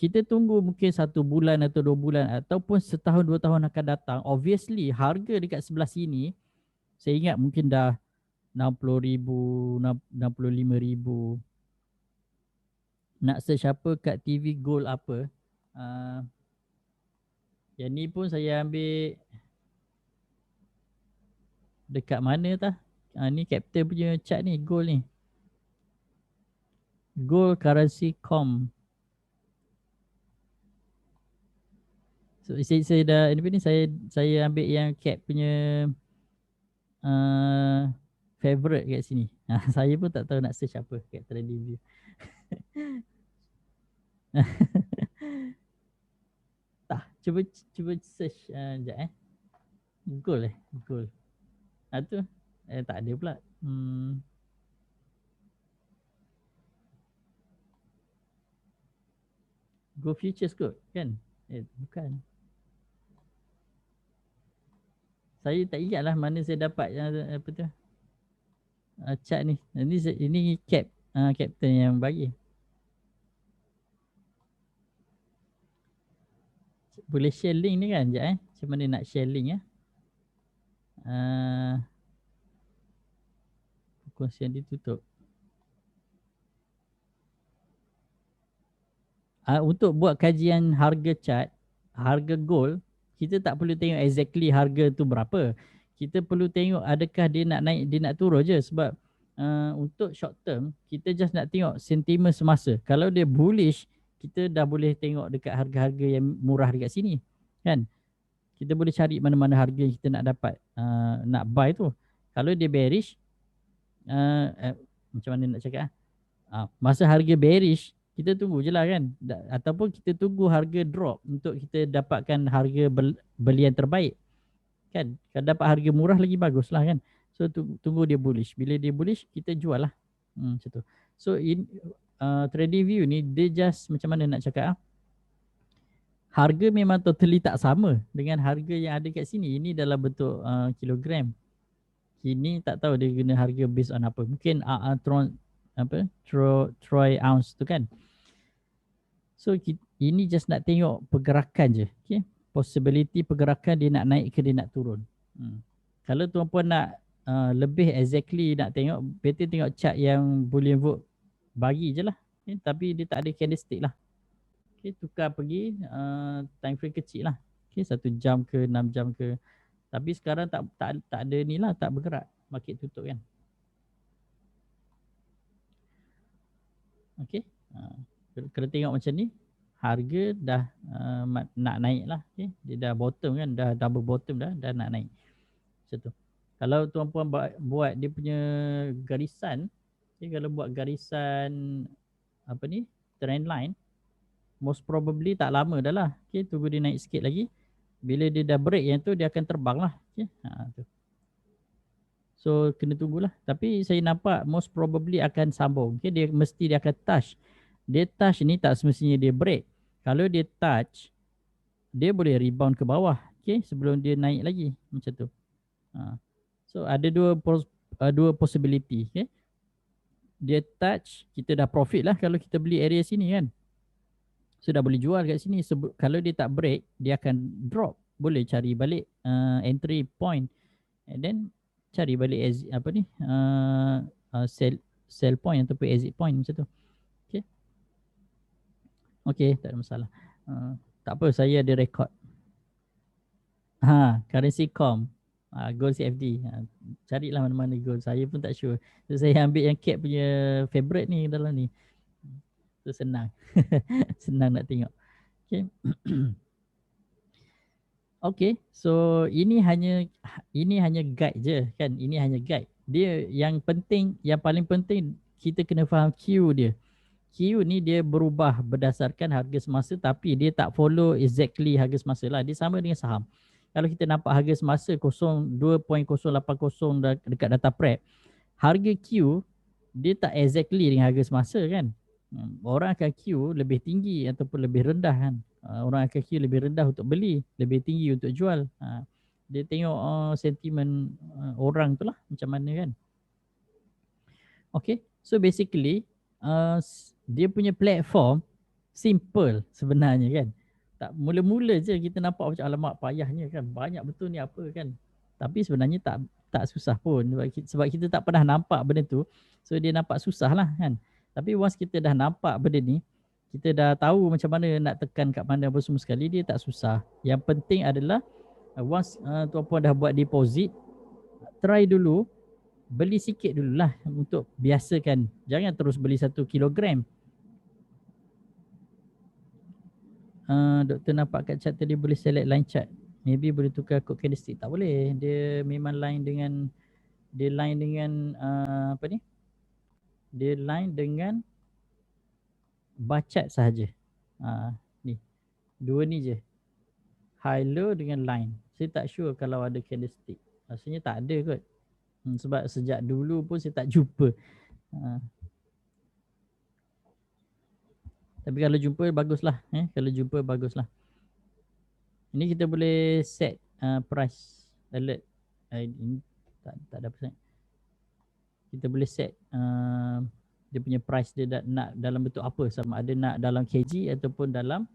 kita tunggu mungkin 1 bulan atau 2 bulan ataupun setahun 2 tahun akan datang. Obviously harga dekat sebelah sini, saya ingat mungkin dah 60,000, 65,000. Nak search apa kat TV Gold apa. Yang ni pun saya ambil dekat mana tah? Ni Captain punya chart ni, gold ni. Gold currency com. So saya dah ni saya ambil yang Cap punya favorite kat sini. Saya pun tak tahu nak search apa kat trading view. Tak, cuba search sekejap gold gold. Tu tak ada pula. Gold futures kot kan? Bukan. Saya tak ingat lah mana saya dapat apa tu chart ni. Ini Cap Captain yang bagi. Boleh share link ni kan? Sekejap macam mana nak share link ya? Perkongsian ditutup. Untuk buat kajian harga chart, harga gold, kita tak perlu tengok exactly harga tu berapa. Kita perlu tengok adakah dia nak naik, dia nak turun je. Sebab untuk short term, kita just nak tengok sentimen semasa. Kalau dia bullish, kita dah boleh tengok dekat harga-harga yang murah dekat sini. Kan? Kita boleh cari mana-mana harga yang kita nak dapat, nak buy tu. Kalau dia bearish, macam mana nak cakap? Masa harga bearish, kita tunggu je lah kan. Ataupun kita tunggu harga drop untuk kita dapatkan harga belian terbaik. Kan? Kalau dapat harga murah lagi bagus lah kan. So tunggu dia bullish. Bila dia bullish, kita jual lah. Macam tu. So trading view ni, dia just macam mana nak cakap? Harga memang totally tak sama dengan harga yang ada kat sini. Ini dalam bentuk kilogram. Ini tak tahu dia guna harga based on apa. Mungkin troy ounce tu kan. So ini just nak tengok pergerakan je. Okay? Possibility pergerakan dia nak naik ke dia nak turun. Kalau tuan-puan nak lebih exactly nak tengok, better tengok chart yang Boolean Vote bagi je lah. Okay? Tapi dia tak ada candlestick lah. Okay? Tukar pergi time frame kecil lah. Okay? 1 jam ke 6 jam ke. Tapi sekarang tak ada ni lah, tak bergerak. Market tutup kan. Okay. Kalau tengok macam ni, harga dah nak naik lah. Okay. Dia dah bottom kan, dah double bottom dah nak naik. Macam tu. Kalau tuan-puan buat dia punya garisan, okay, kalau buat garisan apa ni, trend line, most probably tak lama dah lah. Okay, tunggu dia naik sikit lagi. Bila dia dah break yang tu, dia akan terbang lah. Okay. Tu. So kena tunggulah. Tapi saya nampak most probably akan sambung. Okay, dia akan touch. Dia touch ni tak semestinya dia break. Kalau dia touch, dia boleh rebound ke bawah. Okay, sebelum dia naik lagi. Macam tu. So ada dua possibility. Okay. Dia touch, kita dah profit lah kalau kita beli area sini kan. So dah boleh jual kat sini. Kalau dia tak break, dia akan drop. Boleh cari balik entry point. And then cari balik apa ni, sell point ataupun exit point macam tu. Okay. Okay, tak ada masalah. Tak apa, saya ada record. Currency com, gold CFD. Carilah mana-mana gold. Saya pun tak sure. So saya ambil yang cap punya favorite ni dalam ni. So senang. Senang nak tengok. Okay. Okay, so ini hanya guide je kan. Ini hanya guide. Dia yang paling penting kita kena faham Q dia. Q ni dia berubah berdasarkan harga semasa, tapi dia tak follow exactly harga semasa lah. Dia sama dengan saham. Kalau kita nampak harga semasa 2.080 dekat data prep, harga Q dia tak exactly dengan harga semasa kan. Orang akan Q lebih tinggi ataupun lebih rendah kan. Orang akan Q lebih rendah untuk beli, lebih tinggi untuk jual. Dia tengok sentimen orang tu lah macam mana kan. Okay, so basically dia punya platform simple sebenarnya kan. Tak mula-mula je kita nampak macam alamak payahnya kan. Banyak betul ni apa kan. Tapi sebenarnya tak susah pun sebab kita tak pernah nampak benda tu. So dia nampak susah lah kan. Tapi once kita dah nampak benda ni, kita dah tahu macam mana nak tekan kat mana apa semua sekali, dia tak susah. Yang penting adalah once tuan-puan dah buat deposit, try dulu beli sikit dululah untuk biasakan. Jangan terus beli 1 kilogram. Doktor nampak kat chart tadi boleh select line chart. Maybe boleh tukar kod candlestick. Tak boleh. Dia memang line dengan apa ni? Dia line dengan bar chart sahaja. Ni. Dua ni je. High low dengan line. Saya tak sure kalau ada candlestick. Rasanya tak ada kot. Sebab sejak dulu pun saya tak jumpa. Tapi kalau jumpa baguslah. Kalau jumpa baguslah. Ini kita boleh set price alert. Ini tak ada apa. Kita boleh set dia punya price dia nak dalam bentuk apa. Sama ada nak dalam kg ataupun dalam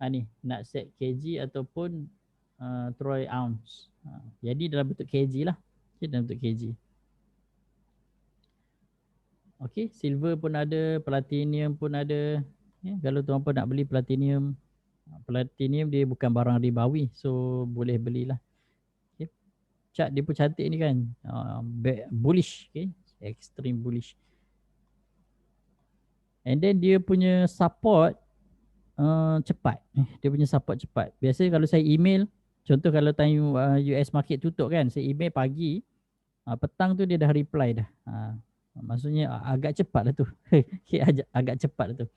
Ni nak set kg ataupun troy ounce. Jadi dalam bentuk kg lah. Okay, dalam bentuk kg. Okey, silver pun ada, platinum pun ada. Kalau tuan-puan nak beli platinum dia bukan barang ribawi, so boleh belilah. Okay. Chart dia pun cantik ni kan. Bullish, okay. Extreme bullish. And then dia punya support cepat. Dia punya support cepat. Biasanya kalau saya email, contoh kalau time US market tutup kan, saya email pagi, petang tu dia dah reply dah. Maksudnya agak cepat lah tu. Okay, agak cepat lah tu.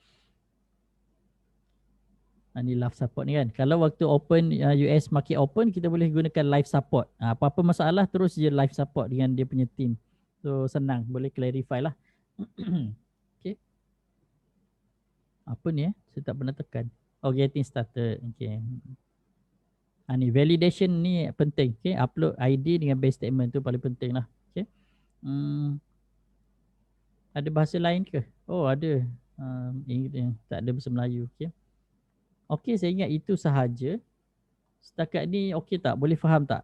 Ni live support ni kan. Kalau waktu open US market open, kita boleh gunakan live support. Apa-apa masalah terus je live support dengan dia punya team. So senang, boleh clarify lah. Okay. Apa ni saya tak pernah tekan. Oh, getting started. Okay. Ni validation ni penting. Okay. Upload ID dengan base statement tu paling penting lah. Okay. Ada bahasa lain ke? Oh ada. Tak ada bahasa Melayu. Okay. Okey, saya ingat itu sahaja. Setakat ni okey tak? Boleh faham tak?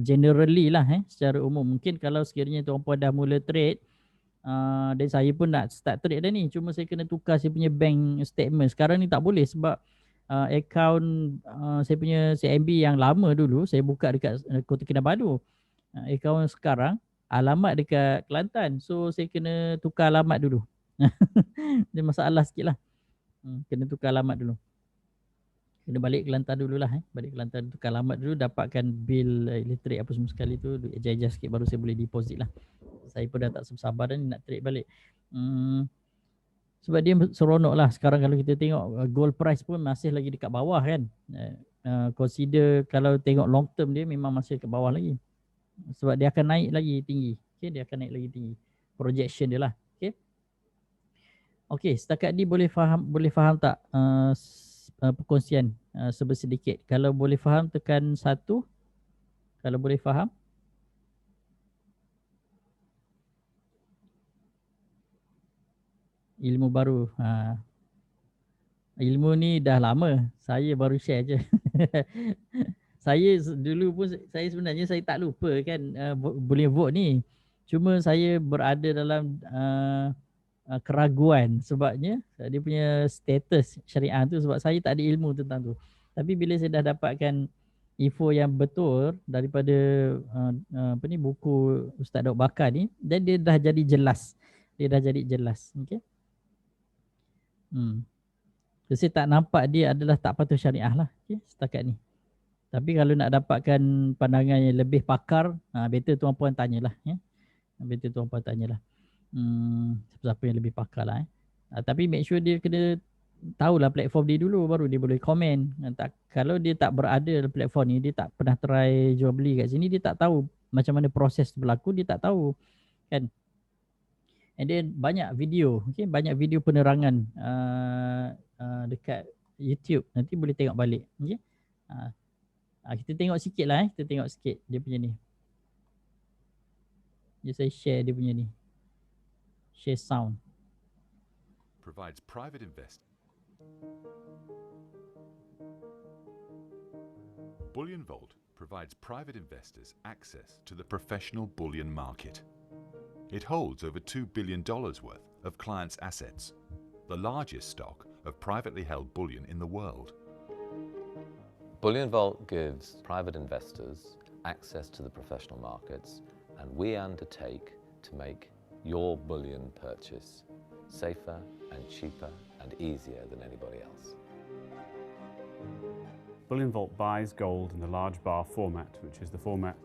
Generally lah secara umum. Mungkin kalau sekiranya tuan-puan dah mula trade, dan saya pun nak start trade dah ni. Cuma saya kena tukar saya punya bank statement. Sekarang ni tak boleh sebab account saya punya CIMB yang lama dulu, saya buka dekat Kota Kinabalu. Account sekarang, alamat dekat Kelantan. So saya kena tukar alamat dulu. Dia masalah sikit lah. Kena tukar alamat dulu. Kena balik Kelantan dululah. Balik Kelantan, tukar alamat dulu, dapatkan bil elektrik apa semua sekali tu, adjust sikit baru saya boleh deposit lah. Saya pun dah tak sabar dah nak trade balik. Sebab dia seronok lah. Sekarang kalau kita tengok gold price pun masih lagi dekat bawah kan. Consider kalau tengok long term dia memang masih dekat bawah lagi. Sebab dia akan naik lagi tinggi. Okay, dia akan naik lagi tinggi. Projection dia lah. Okay. Okay, setakat ni boleh faham tak perkongsian sedikit. Kalau boleh faham tekan 1. Kalau boleh faham. Ilmu baru. Ilmu ni dah lama. Saya baru share je. Saya dulu pun saya sebenarnya saya tak lupa kan boleh vote ni. Cuma saya berada dalam keraguan sebabnya dia punya status syariah tu, sebab saya tak ada ilmu tentang tu. Tapi bila saya dah dapatkan info yang betul daripada buku Ustaz Daud Bakar ni, dan dia dah jadi jelas. Okey. So, saya tak nampak dia adalah tak patuh syariah lah, okay, setakat ni. Tapi kalau nak dapatkan pandangan yang lebih pakar, better tuan-puan tanyalah. Better tuan-puan tanyalah. Siapa yang lebih pakar lah. Tapi make sure dia kena tahulah platform dia dulu, baru dia boleh komen. Kalau dia tak berada dalam platform ni, dia tak pernah try jual beli kat sini, dia tak tahu macam mana proses berlaku, dia tak tahu kan. And then banyak video, okay, banyak video penerangan dekat YouTube, nanti boleh tengok balik. Okay. Kita tengok sikit lah. Kita tengok sikit dia punya ni. Jadi saya share dia punya ni. Share sound. Provides private investment. Bullion Vault provides private investors access to the professional bullion market. It holds over $2 billion worth of clients' assets, the largest stock of privately held bullion in the world. Bullion Vault gives private investors access to the professional markets, and we undertake to make your bullion purchase safer and cheaper and easier than anybody else. Bullion Vault buys gold in the large bar format, which is the format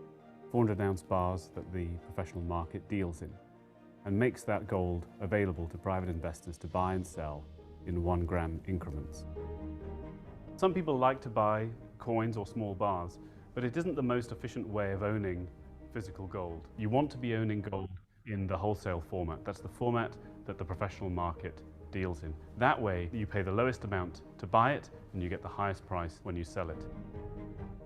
400-ounce bars that the professional market deals in, and makes that gold available to private investors to buy and sell in 1 gram increments. Some people like to buy coins or small bars, but it isn't the most efficient way of owning physical gold. You want to be owning gold in the wholesale format. That's the format that the professional market deals in. That way, you pay the lowest amount to buy it, and you get the highest price when you sell it.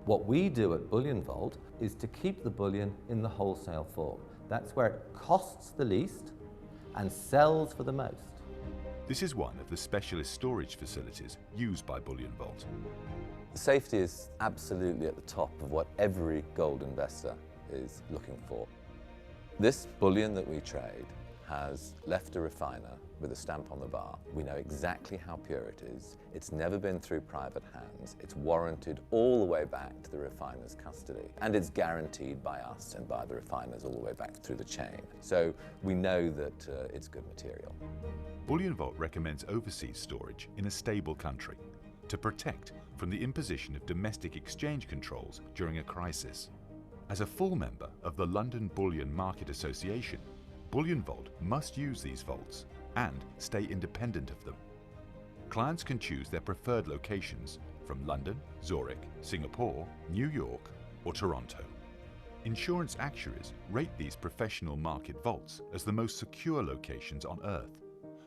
What we do at Bullion Vault is to keep the bullion in the wholesale form. That's where it costs the least and sells for the most. This is one of the specialist storage facilities used by Bullion Vault. Safety is absolutely at the top of what every gold investor is looking for. This bullion that we trade has left a refiner with a stamp on the bar. We know exactly how pure it is. It's never been through private hands. It's warranted all the way back to the refiner's custody. And it's guaranteed by us and by the refiners all the way back through the chain. So we know that it's good material. Bullion Vault recommends overseas storage in a stable country to protect from the imposition of domestic exchange controls during a crisis. As a full member of the London Bullion Market Association, Bullion Vault must use these vaults and stay independent of them. Clients can choose their preferred locations from London, Zurich, Singapore, New York, or Toronto. Insurance actuaries rate these professional market vaults as the most secure locations on Earth,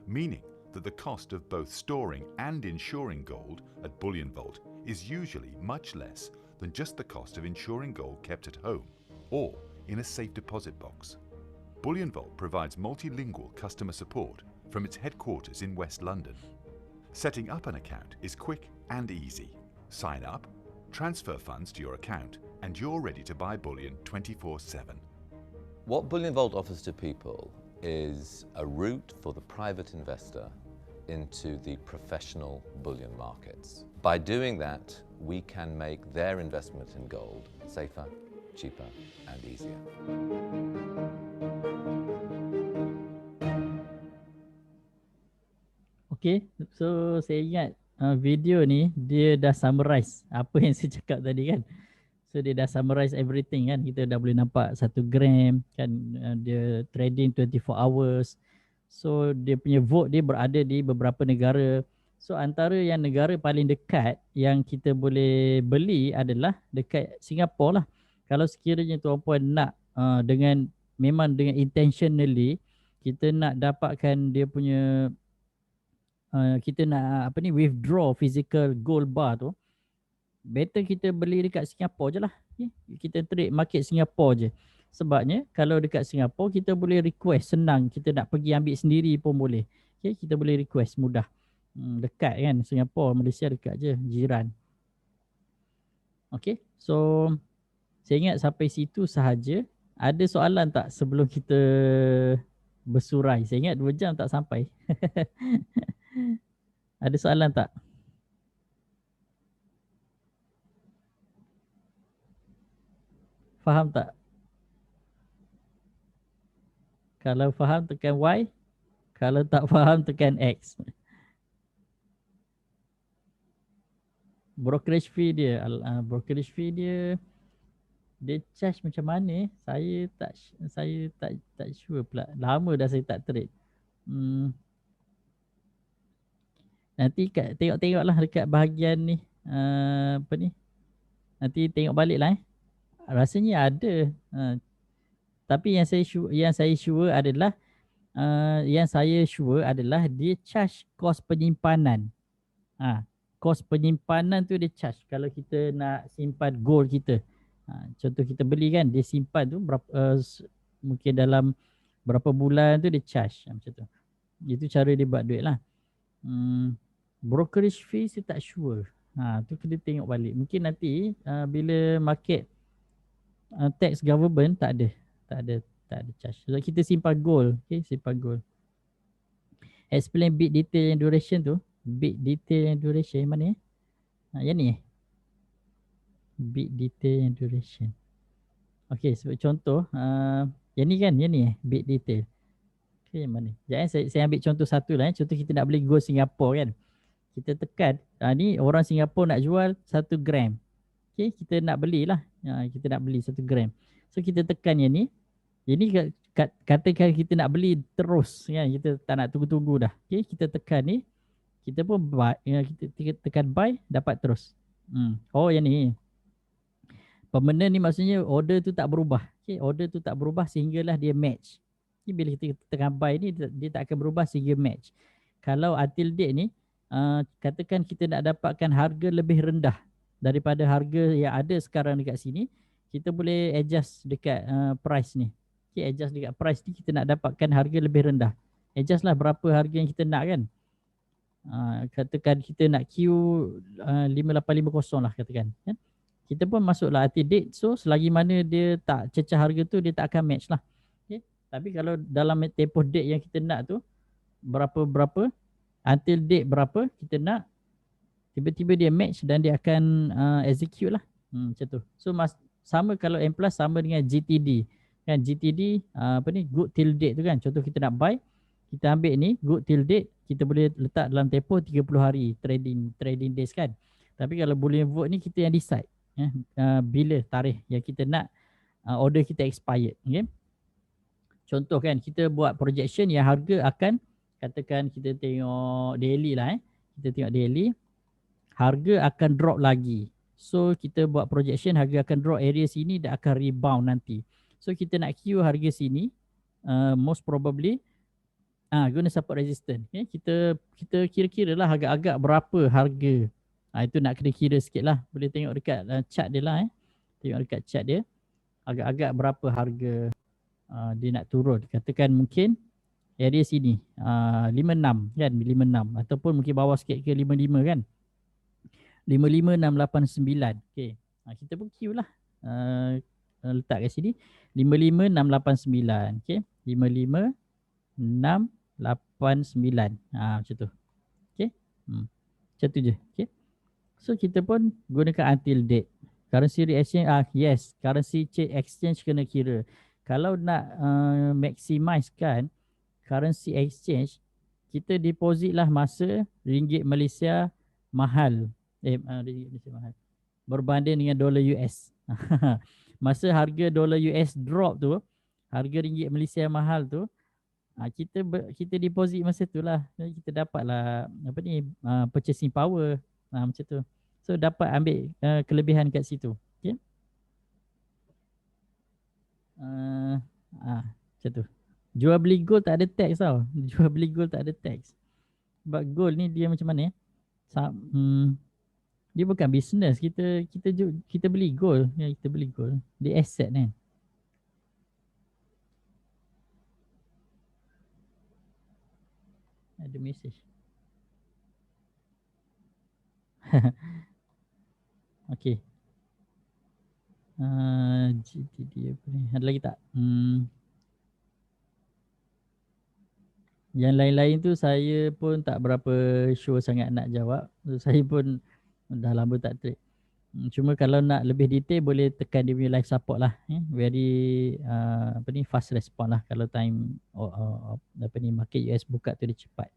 meaning that the cost of both storing and insuring gold at Bullion Vault is usually much less than just the cost of insuring gold kept at home or in a safe deposit box. Bullion Vault provides multilingual customer support from its headquarters in West London. Setting up an account is quick and easy. Sign up, transfer funds to your account, and you're ready to buy bullion 24/7. What Bullion Vault offers to people is a route for the private investor into the professional bullion markets. By doing that, we can make their investment in gold safer, cheaper, and easier. Okay, so saya ingat video ni dia dah summarize apa yang saya cakap tadi kan. So dia dah summarize everything kan. Kita dah boleh nampak 1 gram kan, dia trading 24 hours. So dia punya vote dia berada di beberapa negara. So antara yang negara paling dekat yang kita boleh beli adalah dekat Singapura lah. Kalau sekiranya tuan-puan nak memang dengan intentionally kita nak dapatkan dia punya kita nak withdraw physical gold bar tu, better kita beli dekat Singapura je lah. Okay? Kita trade market Singapura je. Sebabnya kalau dekat Singapura kita boleh request senang, kita nak pergi ambil sendiri pun boleh. Okay? Kita boleh request mudah. Dekat kan, Singapura, Malaysia dekat je, jiran. Okay, so saya ingat sampai situ sahaja. Ada soalan tak sebelum kita bersurai? Saya ingat 2 jam tak sampai. Ada soalan tak? Faham tak? Kalau faham tekan Y. Kalau tak faham tekan X. Brokerage fee dia, dia charge macam mana? Saya tak sure pula. Lama dah saya tak trade. Nanti tengok-tengoklah dekat bahagian ni. Nanti tengok balik lah. Rasanya ada. Tapi yang saya sure adalah dia charge kos penyimpanan. Kos penyimpanan tu dia charge kalau kita nak simpan gold kita. Contoh kita beli kan, dia simpan tu mungkin dalam berapa bulan tu dia charge macam tu. Itu cara dia buat duit lah. Brokerage fee saya tak sure. Tu kena tengok balik. Mungkin nanti bila market tax government tak ada charge. So kita simpan gold, okay, simpan gold. Explain bit detail and duration tu. Bit detail and duration mana ya? Yang ni bit detail and duration. Okay, sebagai contoh yang ni kan, bit detail. Okay, mana? Sekejap saya ambil contoh satu lah. Contoh kita nak beli gold Singapura kan. Kita tekan, ni orang Singapura nak jual 1 gram. Okay, kita nak belilah. Kita nak beli 1 gram. So kita tekan yang ni. Jadi katakan kita nak beli terus kan. Kita tak nak tunggu-tunggu dah. Okay, kita tekan ni. Kita pun buy, kita tekan buy, dapat terus. Oh yang ni. Permanent ni maksudnya order tu tak berubah. Okay, order tu tak berubah sehinggalah dia match. Okay, bila kita tekan buy ni, dia tak akan berubah sehingga match. Kalau until date ni, katakan kita nak dapatkan harga lebih rendah daripada harga yang ada sekarang dekat sini, kita boleh adjust dekat price ni. Okay, adjust dekat price ni, kita nak dapatkan harga lebih rendah. Adjust lah berapa harga yang kita nak kan. Katakan kita nak queue 5850 lah katakan kan. Kita pun masuklah until date. So selagi mana dia tak cecah harga tu, dia tak akan match lah. Okay. Tapi kalau dalam tempoh date yang kita nak tu, berapa until date berapa kita nak, tiba-tiba dia match dan dia akan execute lah. Macam tu. So sama kalau M+ sama dengan GTD. Kan GTD good till date tu kan. Contoh kita nak buy, kita ambil ni good till date, kita boleh letak dalam tempoh 30 hari trading days kan. Tapi kalau Boolean vote ni kita yang decide bila tarikh yang kita nak order kita expired. Okay? Contoh kan kita buat projection yang harga akan, katakan kita tengok daily lah kita tengok daily, harga akan drop lagi. So kita buat projection harga akan drop area sini dan akan rebound nanti. So kita nak queue harga sini, most probably guna support resistance. Okay? Kita kira-kira lah agak-agak berapa harga. Itu nak kena kira sikit lah. Boleh tengok dekat chart dia lah. Tengok dekat chart dia. Agak-agak berapa harga dia nak turun. Katakan mungkin area sini 56 kan, 56 ataupun mungkin bawah sikit ke 55 kan. 55689. Okey. Kita pun queue lah. Letak kat sini 55689. Okey. 55689. Macam tu. Okey. Macam tu je. Okey. So kita pun gunakan until date. Currency exchange yes, currency exchange kena kira. Kalau nak maximize kan currency exchange, kita deposit lah masa ringgit Malaysia mahal. Ringgit Malaysia mahal berbanding dengan dolar US. Masa harga dolar US drop tu, harga ringgit Malaysia mahal tu, kita deposit masa tu lah. Kita dapatlah purchasing power. Macam tu. So dapat ambil kelebihan kat situ. Okay. Macam tu. Jual beli gold tak ada tax tau. Jual beli gold tak ada tax. Sebab gold ni dia macam mana dia bukan business. Kita beli gold. Kita beli gold. Dia asset kan. Ada message. Okey. GTD apa ni? Ada lagi tak? Yang lain-lain tu saya pun tak berapa sure sangat nak jawab. Saya pun dah lama tak trade. Cuma kalau nak lebih detail boleh tekan dia punya live support lah. Very fast response lah kalau time market US buka tu dia cepat.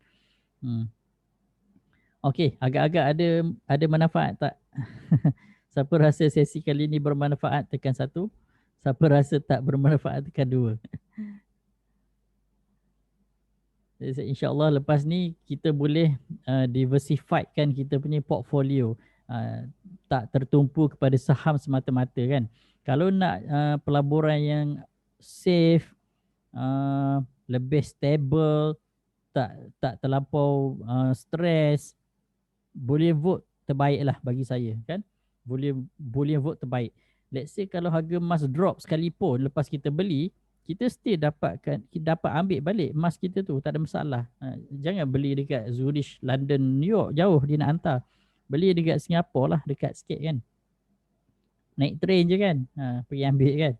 Okey, agak-agak ada manfaat tak? Siapa rasa sesi kali ni bermanfaat tekan 1. Siapa rasa tak bermanfaat tekan 2. InsyaAllah lepas ni kita boleh diversifykan kita punya portfolio. Tak tertumpu kepada saham semata-mata kan. Kalau nak pelaburan yang safe, lebih stable, tak terlampau stres, boleh vote terbaik lah bagi saya kan. Boleh vote terbaik. Let's say kalau harga emas drop sekalipun lepas kita beli, kita still dapat ambil balik emas kita tu, tak ada masalah. Jangan beli dekat Zurich, London, New York, jauh dia nak hantar. Beli dekat Singapura lah, dekat sikit kan. Naik train je kan, pergi ambil kan.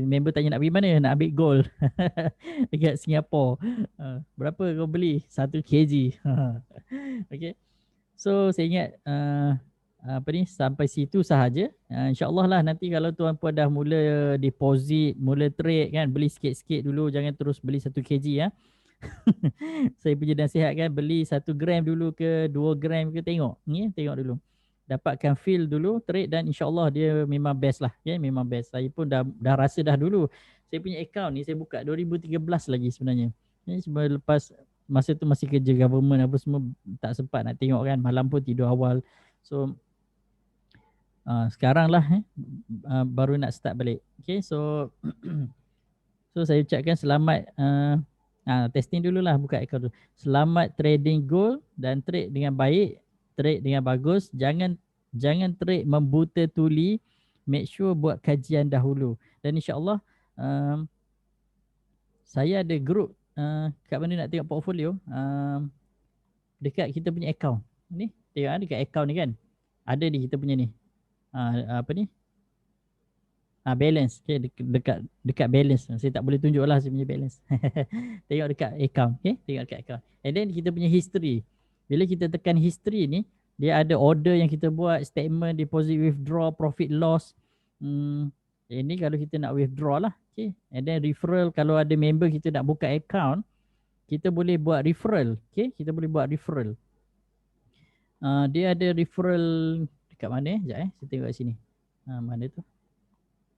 Member tanya nak pergi mana, nak ambil gold dekat Singapura. Berapa kau beli? 1 kg. Okay. So saya ingat sampai situ sahaja. InsyaAllah lah nanti kalau tuan puan dah mula deposit, mula trade kan, beli sikit-sikit dulu, jangan terus beli 1 kg ya. Saya punya nasihat kan, beli 1 gram dulu ke 2 gram ke, tengok dulu. Dapatkan feel dulu trade dan insyaAllah dia memang best lah ya, memang best. Saya pun dah rasa dah dulu. Saya punya account ni saya buka 2013 lagi sebenarnya. Sebab lepas masa tu masih kerja government apa semua, tak sempat nak tengok kan, malam pun tidur awal. So sekarang lah baru nak start balik. Okay, so saya ucapkan selamat testing dululah, buka account dulu. Selamat trading gold dan trade dengan baik, trade dengan bagus. Jangan trade membuta tuli. Make sure buat kajian dahulu. Dan insyaAllah saya ada group kat mana nak tengok portfolio. dekat kita punya account. Ni tengok dekat account ni kan. Ada ni kita punya ni. Apa ni? Balance. Okay, dekat balance. Saya tak boleh tunjuk lah saya punya balance. Tengok dekat account. Okay, tengok dekat account. And then kita punya history. Bila kita tekan history ni, dia ada order yang kita buat, statement, deposit, withdraw, profit, loss. Ini kalau kita nak withdraw lah. Okay. And then referral, kalau ada member kita nak buka account, kita boleh buat referral. Okay, kita boleh buat referral. Dia ada referral dekat mana Sekejap saya tengok kat sini. Mana tu?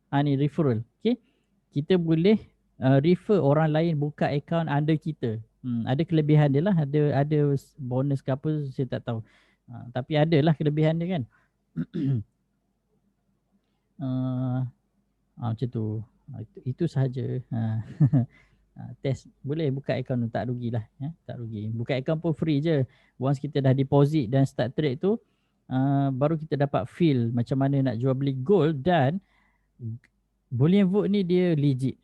Ni referral. Okay. Kita boleh refer orang lain buka account under kita. Ada kelebihan dia lah. Ada bonus ke apa saya tak tahu. Tapi ada lah kelebihan dia kan. Macam tu. Itu sahaja. Test boleh buka account tu, tak rugilah ya, tak rugi. Buka account pun free je. Once kita dah deposit dan start trade tu, baru kita dapat feel macam mana nak jual beli gold. Dan Bullion Vault ni dia legit.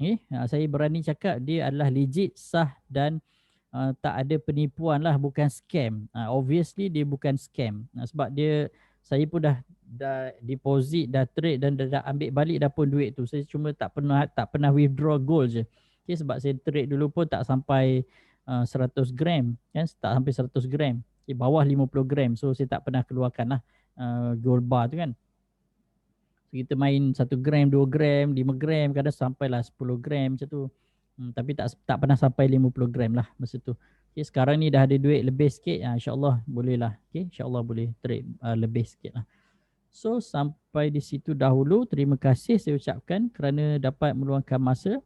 Saya berani cakap dia adalah legit, sah dan tak ada penipuan lah, bukan scam. Obviously dia bukan scam. Sebab dia, saya pun dah deposit, dah trade dan dah ambil balik dah pun duit tu. Saya cuma tak pernah withdraw gold je. Okay, sebab saya trade dulu pun tak sampai 100 gram kan, tak sampai 100 gram. Okay, bawah 50 gram. So saya tak pernah keluarkan lah gold bar tu kan. So, kita main 1 gram, 2 gram, 5 gram, kadang sampailah 10 gram macam tu. Tapi tak pernah sampai 50 gram lah masa tu. Okay, sekarang ni dah ada duit lebih sikit, insyaAllah boleh lah. Okay, insyaAllah boleh trade lebih sikit lah. So sampai di situ dahulu. Terima kasih saya ucapkan kerana dapat meluangkan masa.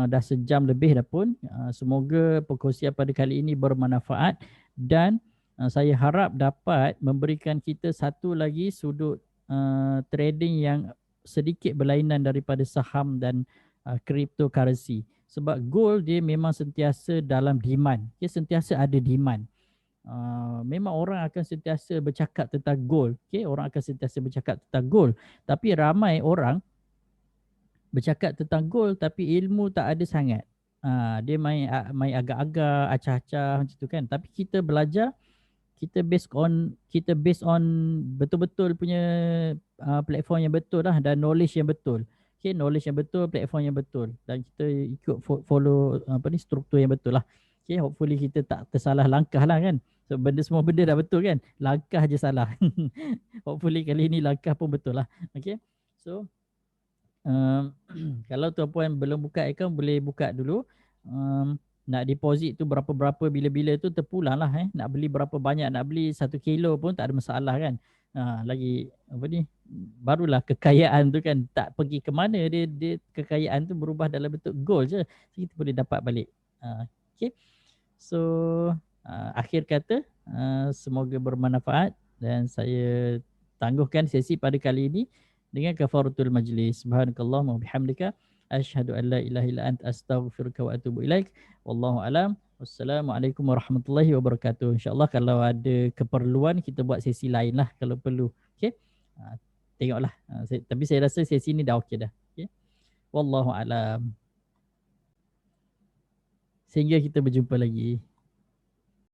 Dah sejam lebih dah pun. Semoga perkongsian pada kali ini bermanfaat. Dan saya harap dapat memberikan kita satu lagi sudut trading yang sedikit berlainan daripada saham dan cryptocurrency. Sebab gold dia memang sentiasa dalam demand. Dia sentiasa ada demand. Memang orang akan sentiasa bercakap tentang gold. Okay? Orang akan sentiasa bercakap tentang gold. Tapi ramai orang bercakap tentang gold tapi ilmu tak ada sangat. Dia main agak-agak, acah-acah macam tu kan. Tapi kita belajar, kita based on betul-betul punya platform yang betul lah dan knowledge yang betul. Okay, knowledge yang betul, platform yang betul, dan kita ikut follow struktur yang betul lah. Okay, hopefully kita tak tersalah langkah lah kan. So semua benda dah betul kan, langkah je salah. Hopefully kali ni langkah pun betul lah. Okay, so kalau tuan-puan belum buka account, boleh buka dulu. Nak deposit tu berapa-berapa bila-bila tu terpulang lah. Nak beli berapa banyak, nak beli 1 kilo pun tak ada masalah kan. Lagi barulah kekayaan tu kan, tak pergi ke mana, dia kekayaan tu berubah dalam bentuk gold je, so kita boleh dapat balik. Okay, so akhir kata, semoga bermanfaat dan saya tangguhkan sesi pada kali ini dengan kafaratul majlis. Subhanakallahumma wa bihamdika asyhadu an la ilaha illa anta astaghfiruka wa atubu ilaik. Wallahu alam. Wassalamualaikum warahmatullahi wabarakatuh. InsyaAllah kalau ada keperluan kita buat sesi lain lah kalau perlu. Okay. Tengoklah. Tapi saya rasa sesi ni dah okey dah. Okay. Wallahu alam. Sehingga kita berjumpa lagi.